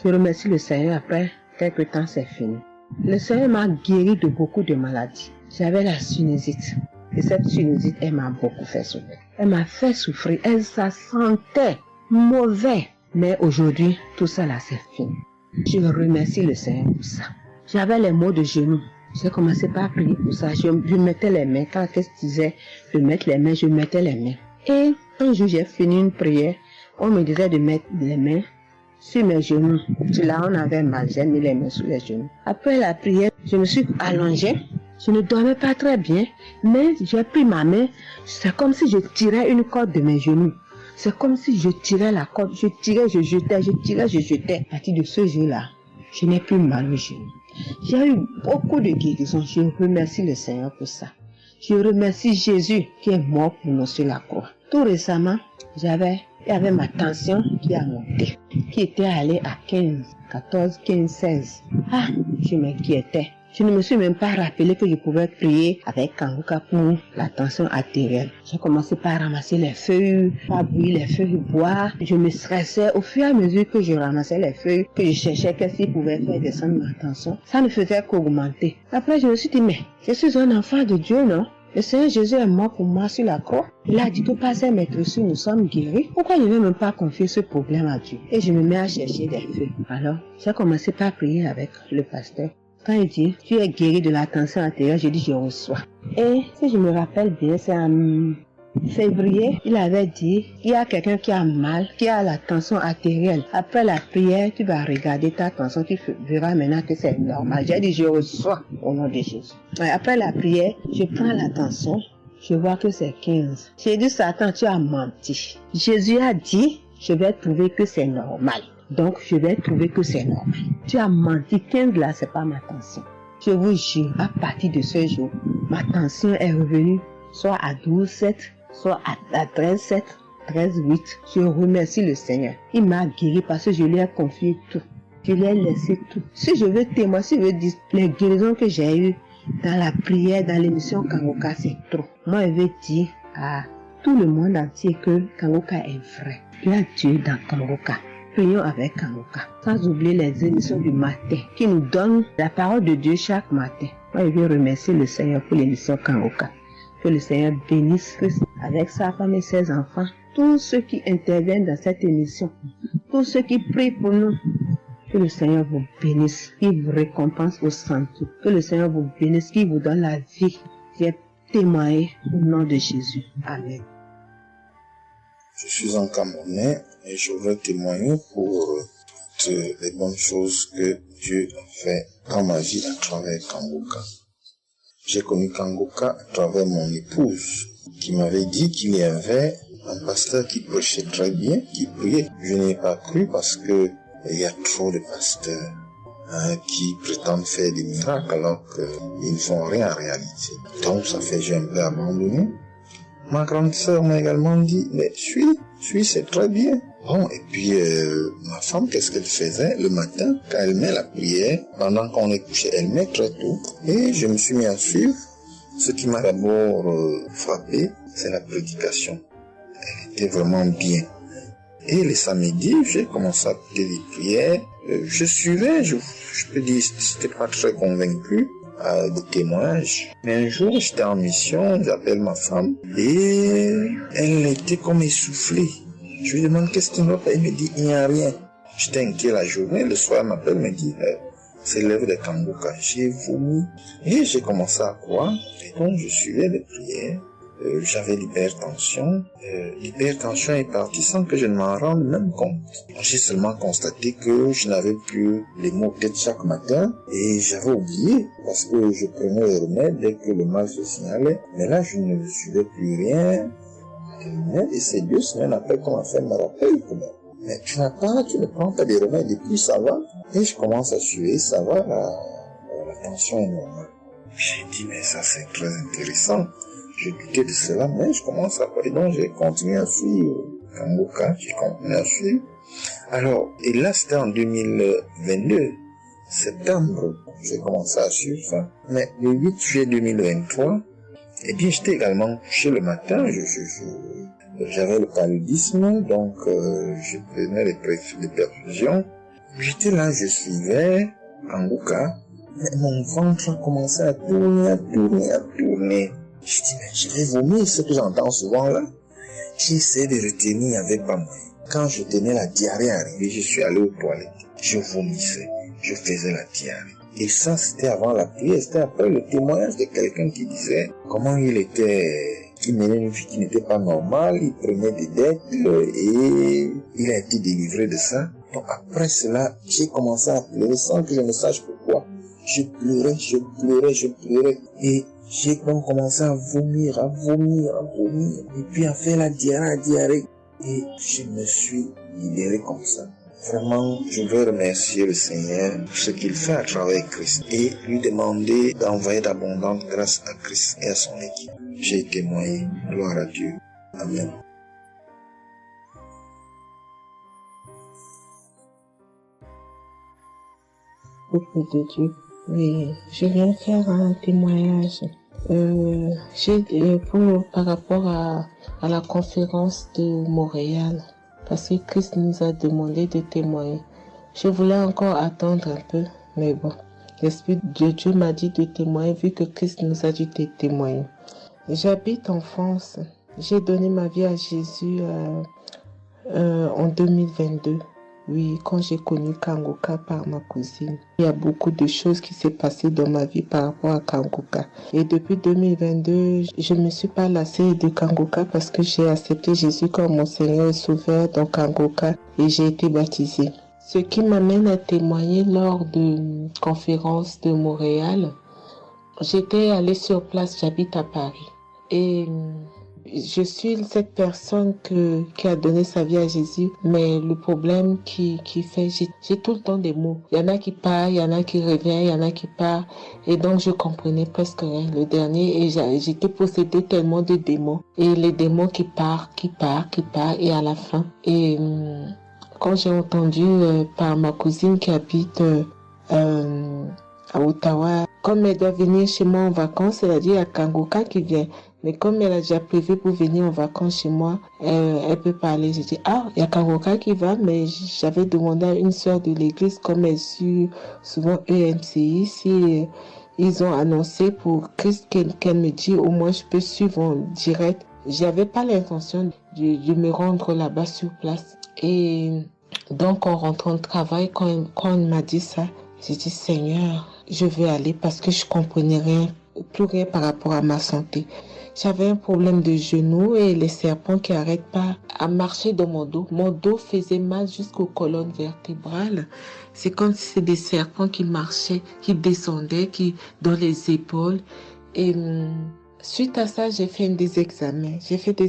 Je remercie le Seigneur, après quelques temps c'est fini. Le Seigneur m'a guéri de beaucoup de maladies. J'avais la sinusite. Et cette sinusite, elle m'a beaucoup fait souffrir. Elle m'a fait souffrir. Ça sentait mauvais. Mais aujourd'hui, tout ça là, c'est fini. Je remercie le Seigneur pour ça. J'avais les maux de genoux. J'ai commencé par prier pour ça. Je mettais les mains. Quand elle disait de mettre les mains, je mettais les mains. Et un jour, j'ai fini une prière. On me disait de mettre les mains sur mes genoux. Là, on avait mal. J'ai mis les mains sur les genoux. Après la prière, je me suis allongée. Je ne dormais pas très bien, mais j'ai pris ma main. C'est comme si je tirais une corde de mes genoux. C'est comme si je tirais la corde. Je tirais, je jetais, je tirais, je jetais. À partir de ce jour-là, je n'ai plus mal aux genoux. J'ai eu beaucoup de guérisons. Je remercie le Seigneur pour ça. Je remercie Jésus qui est mort pour nous sur la croix. Tout récemment, il y avait ma tension qui a monté, qui était allée à 15, 14, 15, 16. Ah, je m'inquiétais. Je ne me suis même pas rappelé que je pouvais prier avec Kanguka pour la tension artérielle. J'ai commencé par ramasser les feuilles, par bouillir les feuilles de bois. Je me stressais au fur et à mesure que je ramassais les feuilles, que je cherchais qu'est-ce qui pouvait faire descendre ma tension. Ça ne faisait qu'augmenter. Après, je me suis dit, mais je suis un enfant de Dieu, non? Le Seigneur Jésus est mort pour moi sur la croix. Il a dit que par ses maîtresses, nous sommes guéris. Pourquoi je ne vais même pas confier ce problème à Dieu? Et je me mets à chercher des feuilles. Alors, j'ai commencé par prier avec le pasteur. Quand il dit, tu es guéri de la tension artérielle, je dis, je reçois. Et si je me rappelle bien, c'est en février, il avait dit, il y a quelqu'un qui a mal, qui a la tension artérielle. Après la prière, tu vas regarder ta tension, tu verras maintenant que c'est normal. J'ai dit, je reçois au nom de Jésus. Et après la prière, je prends la tension, je vois que c'est 15. J'ai dit, Satan, tu as menti. Jésus a dit, je vais trouver que c'est normal. Donc, je vais trouver que c'est normal. Tu as menti, 15 là, c'est pas ma tension. Je vous jure, à partir de ce jour, ma tension est revenue soit à 12,7, soit à 13,7, 13,8. Je remercie le Seigneur. Il m'a guéri parce que je lui ai confié tout. Je lui ai laissé tout. Si je veux témoigner, si je veux dire les guérisons que j'ai eues dans la prière, dans l'émission Kanguka, c'est trop. Moi, je veux dire à tout le monde entier que Kanguka est vrai. Il y a Dieu dans Kanguka. Prions avec Kanguka, sans oublier les émissions du matin qui nous donnent la parole de Dieu chaque matin. Moi, je veux remercier le Seigneur pour l'émission Kanguka. Que le Seigneur bénisse Christ avec sa femme et ses enfants, tous ceux qui interviennent dans cette émission, tous ceux qui prient pour nous. Que le Seigneur vous bénisse, qu'il vous récompense au centre. Que le Seigneur vous bénisse, qu'il vous donne la vie. J'ai témoigné au nom de Jésus. Amen. Je suis un Camerounais et je voudrais témoigner pour toutes les bonnes choses que Dieu a fait dans ma vie à travers Kanguka. J'ai connu Kanguka à travers mon épouse qui m'avait dit qu'il y avait un pasteur qui prêchait très bien, qui priait. Je n'ai pas cru parce que il y a trop de pasteurs qui prétendent faire des miracles alors qu'ils ne font rien en réalité. Donc ça fait que j'ai un peu abandonné. Ma grande sœur m'a également dit, mais suis, c'est très bien. Bon, et puis ma femme, qu'est-ce qu'elle faisait le matin quand elle met la prière, pendant qu'on est couché, elle met très tôt. Et je me suis mis à suivre. Ce qui m'a d'abord frappé, c'est la prédication. Elle était vraiment bien. Et les samedis, j'ai commencé à écouter les prières. Je suivais, je peux dire, j'étais pas très convaincu de témoignages. Mais un jour, j'étais en mission, j'appelle ma femme, et elle était comme essoufflée. Je lui demande qu'est-ce qui ne va pas, elle me dit, il n'y a rien. J'étais inquiet la journée, le soir, elle m'appelle, me dit, c'est l'œuvre de Kanguka. J'ai vomi, et j'ai commencé à croire, et donc je suivais les prières. J'avais l'hypertension. L'hypertension est partie sans que je ne m'en rende même compte. J'ai seulement constaté que je n'avais plus les maux de tête chaque matin et j'avais oublié parce que je prenais les remèdes dès que le mal se signalait. Mais là, je ne suivais plus rien. Et c'est 2 semaines après qu'on m'a fait me rappeler. Mais tu ne prends pas des remèdes et puis ça va. Et je commence à suivre, ça va, la tension est normale. J'ai dit, mais ça c'est très intéressant. J'ai douté de cela, mais je commence à parler, donc j'ai continué à suivre Kanguka, j'ai continué à suivre. Alors, et là c'était en 2022, septembre, j'ai commencé à suivre ça. Mais le 8 juillet 2023, eh bien j'étais également couché le matin, j'avais le paludisme, donc je prenais les perfusions. J'étais là, je suivais Kanguka, mais mon ventre a commencé à tourner. Je dis, mais je vais vomir, ce que j'entends souvent là. J'ai essayé de retenir, il n'y avait pas moyen. Quand je tenais la diarrhée arrivée, je suis allé aux toilettes. Je vomissais, je faisais la diarrhée. Et ça, c'était avant la prière, c'était après le témoignage de quelqu'un qui disait comment il menait une vie qui n'était pas normale, il prenait des dettes et il a été délivré de ça. Donc après cela, j'ai commencé à pleurer sans que je ne sache pourquoi. Je pleurais. Et j'ai donc commencé à vomir. Et puis à faire la diarrhée. Et je me suis libéré comme ça. Vraiment, je veux remercier le Seigneur pour ce qu'il fait à travers Christ et lui demander d'envoyer d'abondantes grâces à Christ et à son équipe. J'ai témoigné. Gloire à Dieu. Amen. Peuple de Dieu. Oui, je viens faire un témoignage. Par rapport à la conférence de Montréal, parce que Christ nous a demandé de témoigner. Je voulais encore attendre un peu, mais bon, l'Esprit de Dieu m'a dit de témoigner vu que Christ nous a dit de témoigner. J'habite en France. J'ai donné ma vie à Jésus en 2022. Oui, quand j'ai connu Kangoka par ma cousine. Il y a beaucoup de choses qui s'est passées dans ma vie par rapport à Kangoka. Et depuis 2022, je ne me suis pas lassée de Kangoka parce que j'ai accepté Jésus comme mon Seigneur et Sauveur dans Kangoka et j'ai été baptisée. Ce qui m'amène à témoigner lors de conférence de Montréal, j'étais allée sur place, j'habite à Paris. Et je suis cette personne qui a donné sa vie à Jésus, mais le problème qui fait, j'ai tout le temps des mots. Il y en a qui partent, il y en a qui reviennent, il y en a qui partent, et donc je comprenais presque rien. Le dernier, et j'étais possédée tellement de démons, et les démons qui partent, et à la fin. Et quand j'ai entendu par ma cousine qui habite à Ottawa, comme elle doit venir chez moi en vacances, elle a dit à Kangoka qui vient. Mais comme elle a déjà prévu pour venir en vacances chez moi, elle peut parler. J'ai dit, il y a Kangoka qui va, mais j'avais demandé à une sœur de l'église, comme elle suit souvent EMCI, si ils ont annoncé pour Christ qu'elle me dit, au moins je peux suivre en direct. J'avais pas l'intention de me rendre là-bas sur place. Et donc, en rentrant au travail, quand elle m'a dit ça, j'ai dit, Seigneur, je vais aller parce que je comprenais plus rien par rapport à ma santé. J'avais un problème de genou et les serpents qui n'arrêtent pas à marcher dans mon dos. Mon dos faisait mal jusqu'aux colonnes vertébrales. C'est comme si c'était des serpents qui marchaient, qui descendaient, dans les épaules. Et suite à ça, j'ai fait des examens. J'ai fait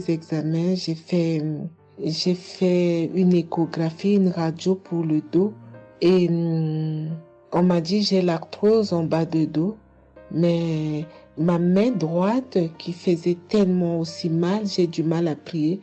une échographie, une radio pour le dos. Et on m'a dit j'ai l'arthrose en bas de dos. Mais ma main droite qui faisait tellement aussi mal, j'ai du mal à prier.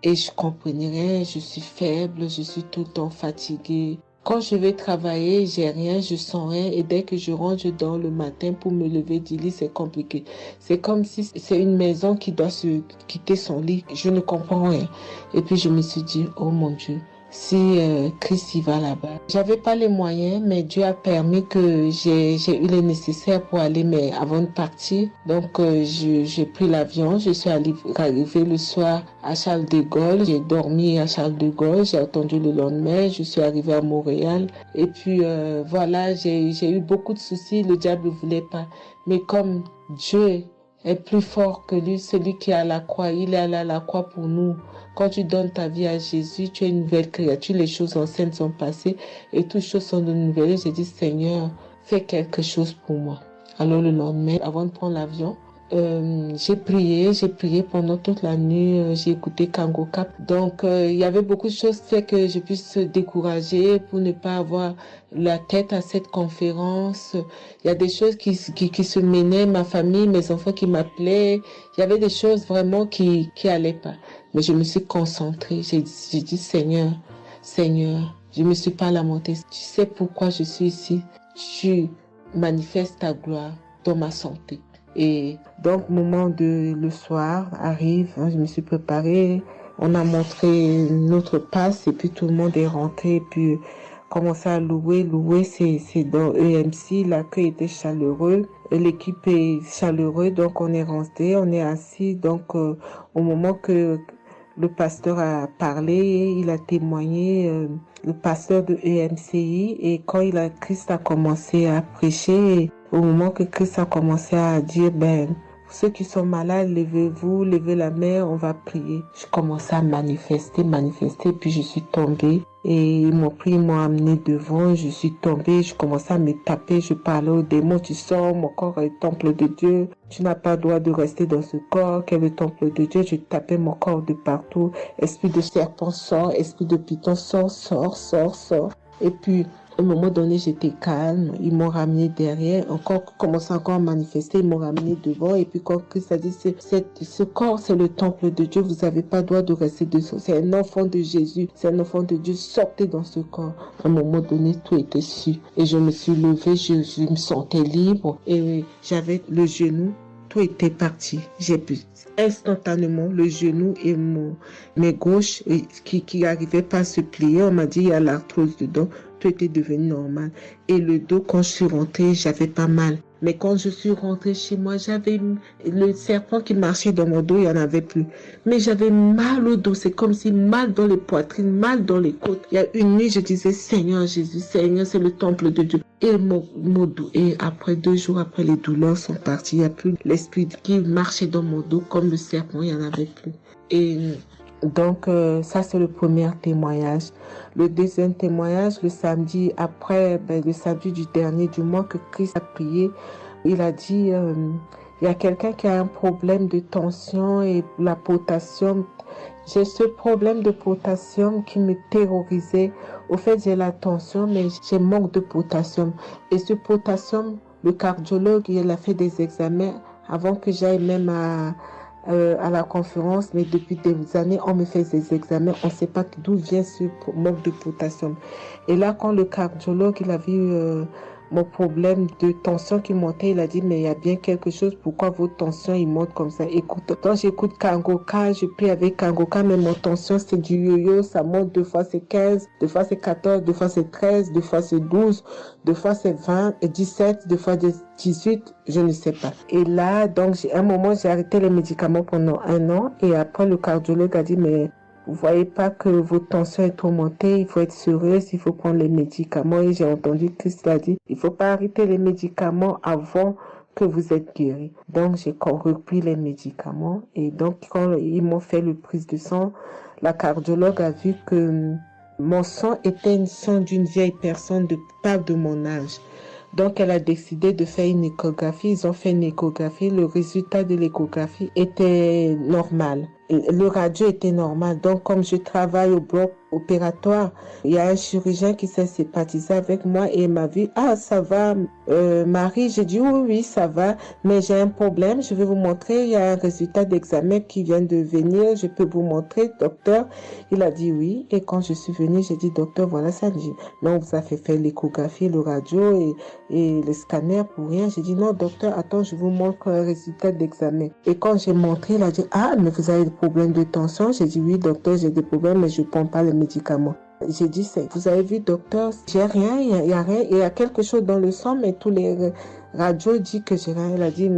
Et je comprenais rien, je suis faible, je suis tout le temps fatiguée. Quand je vais travailler, j'ai rien, je sens rien. Et dès que je rentre, je dors le matin pour me lever du lit, c'est compliqué. C'est comme si c'est une maison qui doit se quitter son lit. Je ne comprends rien. Et puis je me suis dit, oh mon Dieu, si Christ y va là-bas. J'avais pas les moyens, mais Dieu a permis que j'ai eu les nécessaires pour aller, mais avant de partir. Donc j'ai pris l'avion, je suis arrivée le soir à Charles de Gaulle, j'ai dormi à Charles de Gaulle, j'ai attendu le lendemain, je suis arrivée à Montréal. Et puis voilà, j'ai eu beaucoup de soucis, le diable ne voulait pas. Mais comme Dieu est plus fort que lui, celui qui est à la croix, il est allé à la croix pour nous. Quand tu donnes ta vie à Jésus, tu es une nouvelle créature, les choses anciennes sont passées et toutes choses sont de nouvelles. J'ai dit, Seigneur, fais quelque chose pour moi. Alors le lendemain, avant de prendre l'avion, j'ai prié pendant toute la nuit, j'ai écouté Kangoka. Donc il y avait beaucoup de choses qui fait que je puisse se décourager pour ne pas avoir la tête à cette conférence. Il y a des choses qui se menaient, ma famille, mes enfants qui m'appelaient. Il y avait des choses vraiment qui allaient pas. Mais je me suis concentrée. J'ai dit, Seigneur, je me suis pas lamentée. Tu sais pourquoi je suis ici. Tu manifestes ta gloire dans ma santé. Et donc, le soir arrive, je me suis préparée. On a montré notre passe et puis tout le monde est rentré. Et puis, commencé à louer. Louer, c'est dans EMC. L'accueil était chaleureux. L'équipe est chaleureuse. Donc, on est rentré, on est assis. Donc, au moment que le pasteur a parlé, il a témoigné, le pasteur de EMCI, et quand Christ a commencé à prêcher, au moment que Christ a commencé à dire, ceux qui sont malades, levez-vous, levez la main, on va prier. Je commençais à manifester, puis je suis tombée. Et ils m'ont pris, ils m'ont amené devant, je suis tombée, je commençais à me taper, je parlais aux démons, tu sors, mon corps est le temple de Dieu, tu n'as pas le droit de rester dans ce corps, qui est le temple de Dieu, je tapais mon corps de partout, esprit de serpent sort, esprit de python sort. Et puis, à un moment donné, j'étais calme. Ils m'ont ramené derrière. Commençant encore à manifester. Ils m'ont ramené devant. Et puis, quand Christ a dit, ce corps, c'est le temple de Dieu. Vous n'avez pas le droit de rester dessous. C'est un enfant de Jésus. C'est un enfant de Dieu. Sortez dans ce corps. À un moment donné, tout était su. Et je me suis levée. Je me sentais libre. Et j'avais le genou. Tout était parti. J'ai pu instantanément le genou et mes gauches qui n'arrivaient pas à se plier. On m'a dit, il y a l'arthrose dedans. Tout était devenu normal. Et le dos, quand je suis rentrée, j'avais pas mal. Mais quand je suis rentrée chez moi, j'avais le serpent qui marchait dans mon dos, il n'y en avait plus. Mais j'avais mal au dos. C'est comme si mal dans les poitrines, mal dans les côtes. Il y a une nuit, je disais, Seigneur Jésus, Seigneur, c'est le temple de Dieu. Et mon dos. Et après 2 jours après, les douleurs sont parties. Il n'y a plus l'esprit qui marchait dans mon dos comme le serpent, il n'y en avait plus. Et donc, ça, c'est le premier témoignage. Le deuxième témoignage, le samedi après, le samedi du dernier du mois que Christ a prié, il a dit, il y a quelqu'un qui a un problème de tension et la potassium. J'ai ce problème de potassium qui me terrorisait. Au fait, j'ai la tension, mais j'ai manque de potassium. Et ce potassium, le cardiologue, il a fait des examens avant que j'aille même à la conférence, mais depuis des années, on me fait des examens, on ne sait pas d'où vient ce manque de potassium. Et là, quand le cardiologue, il a vu mon problème de tension qui montait, il a dit, mais il y a bien quelque chose, pourquoi vos tensions, ils montent comme ça? Écoute, quand j'écoute Kangoka, je prie avec Kangoka, mais mon tension, c'est du yo-yo, ça monte, 2 fois c'est 15, 2 fois c'est 14, 2 fois c'est 13, 2 fois c'est 12, 2 fois c'est 20, 17, 2 fois 18, je ne sais pas. Et là, donc, à un moment, j'ai arrêté les médicaments pendant 1 an, et après, le cardiologue a dit, mais vous voyez pas que votre tension est trop montée, il faut être sérieuse, il faut prendre les médicaments. Et j'ai entendu Christ a dit, il faut pas arrêter les médicaments avant que vous êtes guéri. Donc, j'ai repris les médicaments. Et donc, quand ils m'ont fait le prise de sang, la cardiologue a vu que mon sang était un sang d'une vieille personne, pas de mon âge. Donc, elle a décidé de faire une échographie. Ils ont fait une échographie. Le résultat de l'échographie était normal. Le radio était normal. Donc, comme je travaille au bloc opératoire, il y a un chirurgien qui s'est sympathisé avec moi et il m'a vu, ah, ça va, Marie? J'ai dit, oui, ça va, mais j'ai un problème. Je vais vous montrer. Il y a un résultat d'examen qui vient de venir. Je peux vous montrer, docteur? Il a dit oui. Et quand je suis venue, j'ai dit, docteur, voilà ça. J'ai dit, non, vous avez fait l'échographie, le radio et le scanner pour rien. J'ai dit, non, docteur, attends, je vous montre un résultat d'examen. Et quand j'ai montré, il a dit, ah, mais vous avez des problèmes de tension? J'ai dit, oui, docteur, j'ai des problèmes, mais je ne prends pas les médicaments. J'ai dit, vous avez vu, docteur, j'ai rien, il y a rien, il y a quelque chose dans le sang, mais tous les radios disent que j'ai rien. Elle a dit,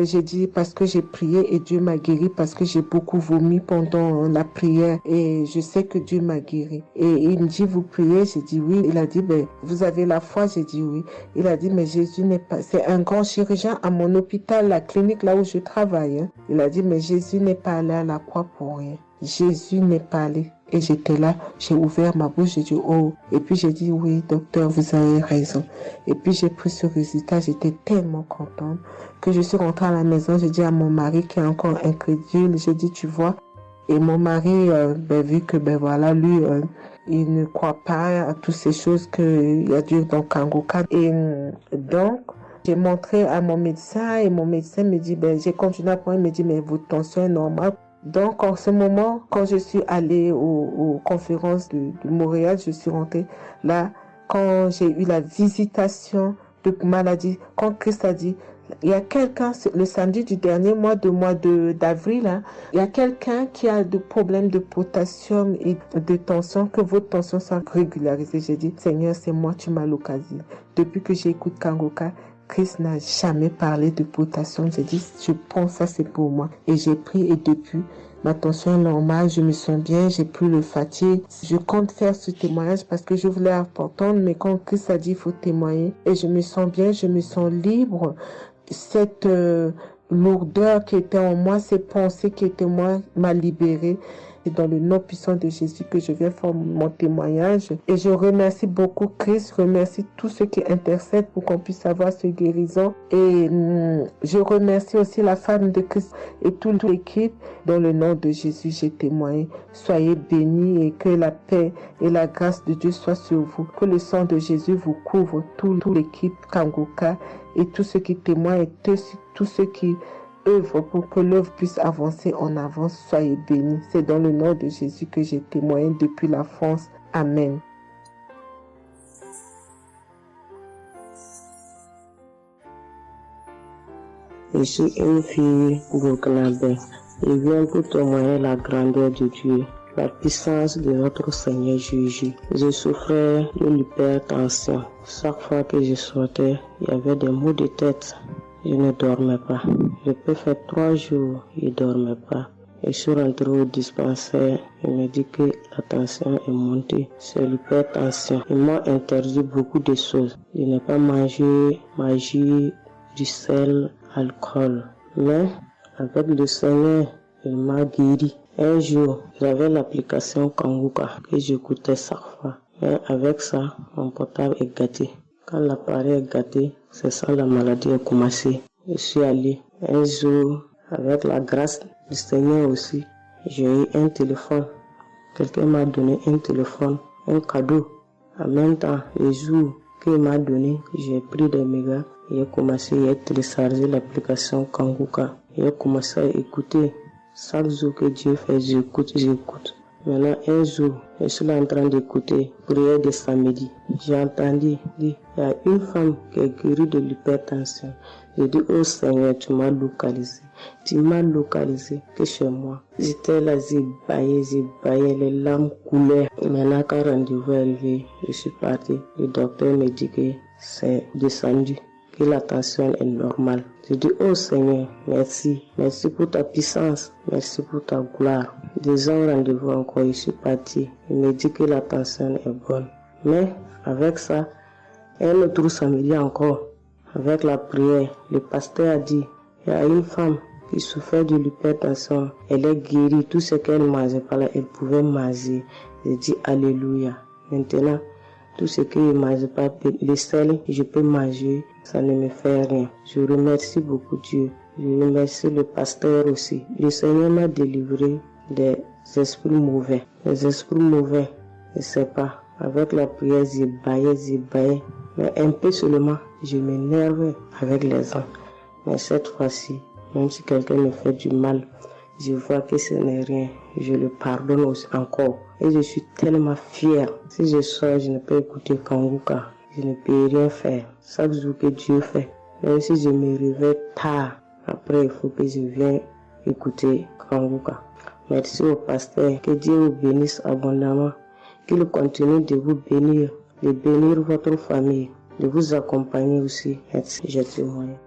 j'ai dit, parce que j'ai prié et Dieu m'a guéri, parce que j'ai beaucoup vomi pendant la prière et je sais que Dieu m'a guéri. Et il me dit, vous priez? J'ai dit oui. Il a dit, vous avez la foi? J'ai dit oui. Il a dit, mais Jésus n'est pas, c'est un grand chirurgien à mon hôpital, la clinique là où je travaille. Hein. Il a dit, mais Jésus n'est pas allé à la croix pour rien. Jésus n'est pas allé. Et j'étais là, j'ai ouvert ma bouche, j'ai dit oh. Et puis j'ai dit oui, docteur, vous avez raison. Et puis j'ai pris ce résultat, j'étais tellement contente que je suis rentrée à la maison, j'ai dit à mon mari qui est encore incrédule, j'ai dit tu vois. Et mon mari, vu que voilà, lui, il ne croit pas à toutes ces choses qu'il y a Dieu dans Kangoka. Et donc, j'ai montré à mon médecin et mon médecin me dit, j'ai continué à prendre, il me dit, mais votre tension est normale. Donc, en ce moment, quand je suis allée aux conférences de Montréal, je suis rentrée là, quand j'ai eu la visitation de maladie, quand Christ a dit, il y a quelqu'un, le samedi du dernier mois d'avril, hein, il y a quelqu'un qui a des problèmes de potassium et de tension, que votre tension soit régularisée. J'ai dit, Seigneur, c'est moi, tu m'as l'occasion. Depuis que j'écoute Kangoka, Christ n'a jamais parlé de potassium. J'ai dit, je prends ça, c'est pour moi. Et j'ai pris et depuis, Ma tension est normale, je me sens bien, j'ai plus le fatigue. Je compte faire ce témoignage parce que je voulais entendre, mais quand Christ a dit il faut témoigner, et je me sens bien, je me sens libre. Cette lourdeur qui était en moi, ces pensées qui étaient en moi, m'a libérée. C'est dans le nom puissant de Jésus que je viens faire mon témoignage. Et je remercie beaucoup Christ, je remercie tous ceux qui intercèdent pour qu'on puisse avoir ce guérison. Et je remercie aussi la femme de Christ et toute l'équipe. Dans le nom de Jésus, j'ai témoigné. Soyez bénis et que la paix et la grâce de Dieu soient sur vous. Que le sang de Jésus vous couvre, toute l'équipe Kangoka et tous ceux qui témoignent et tous ceux qui œuvre pour que l'œuvre puisse avancer en avant. Soyez bénis. C'est dans le nom de Jésus que j'ai témoigné depuis la France. Amen. Je suis une fille burkinabé. Je viens pour témoigner la grandeur de Dieu, la puissance de notre Seigneur Jésus. Je souffrais de l'hypertension. Chaque fois que je sortais, il y avait des maux de tête. Je ne dormais pas. Je peux faire 3 jours, je ne dormais pas. Et je suis rentré au dispensaire. Il me dit que la tension est montée. C'est l'hypertension. Ils m'ont interdit beaucoup de choses. Je n'ai pas mangé du sel, alcool. Mais avec le Seigneur, il m'a guéri. Un jour, j'avais l'application Kangoka que j'écoutais chaque fois. Mais avec ça, mon portable est gâté. Quand l'appareil est gâté, c'est ça la maladie a commencé. Je suis allé un jour, avec la grâce du Seigneur aussi, j'ai eu un téléphone. Quelqu'un m'a donné un téléphone, un cadeau. En même temps, le jour qu'il m'a donné, j'ai pris des mégas et j'ai commencé à télécharger l'application Kangoka. J'ai commencé à écouter. Chaque jour que Dieu fait, j'écoute. Maintenant, un jour, je suis là en train d'écouter prière de samedi. J'ai entendu dire, il y a une femme qui est guérie de l'hypertension. J'ai dit, oh Seigneur, tu m'as localisé. Tu m'as localisé que chez moi. J'étais là, j'ai baillé, les larmes coulaient. Maintenant, quand le rendez-vous est arrivé, je suis parti. Le docteur me dit que c'est descendu, que la tension est normale. Je dis, oh Seigneur, merci. Merci pour ta puissance. Merci pour ta gloire. Déjà au rendez-vous encore, je suis parti. Il me dit que la tension est bonne. Mais avec ça, un autre samedi encore, avec la prière, le pasteur a dit, il y a une femme qui souffrait de l'hypertension. Elle est guérie. Tout ce qu'elle ne mangeait pas là, elle pouvait manger. J'ai dit, alléluia. Maintenant, tout ce que je ne mange pas, le sel, je peux manger, ça ne me fait rien. Je remercie beaucoup Dieu. Je remercie le pasteur aussi. Le Seigneur m'a délivré des esprits mauvais. Les esprits mauvais, je ne sais pas. Avec la prière, j'ai baillé. Mais un peu seulement, je m'énerve avec les gens. Mais cette fois-ci, même si quelqu'un me fait du mal, je vois que ce n'est rien. Je le pardonne aussi encore. Et je suis tellement fière. Si je sors, je ne peux écouter Kangoka. Je ne peux rien faire. Chaque jour que Dieu fait. Même si je me réveille tard, après il faut que je vienne écouter Kangoka. Merci au pasteur. Que Dieu vous bénisse abondamment. Qu'il continue de vous bénir, de bénir votre famille, de vous accompagner aussi. Merci. Je témoigne.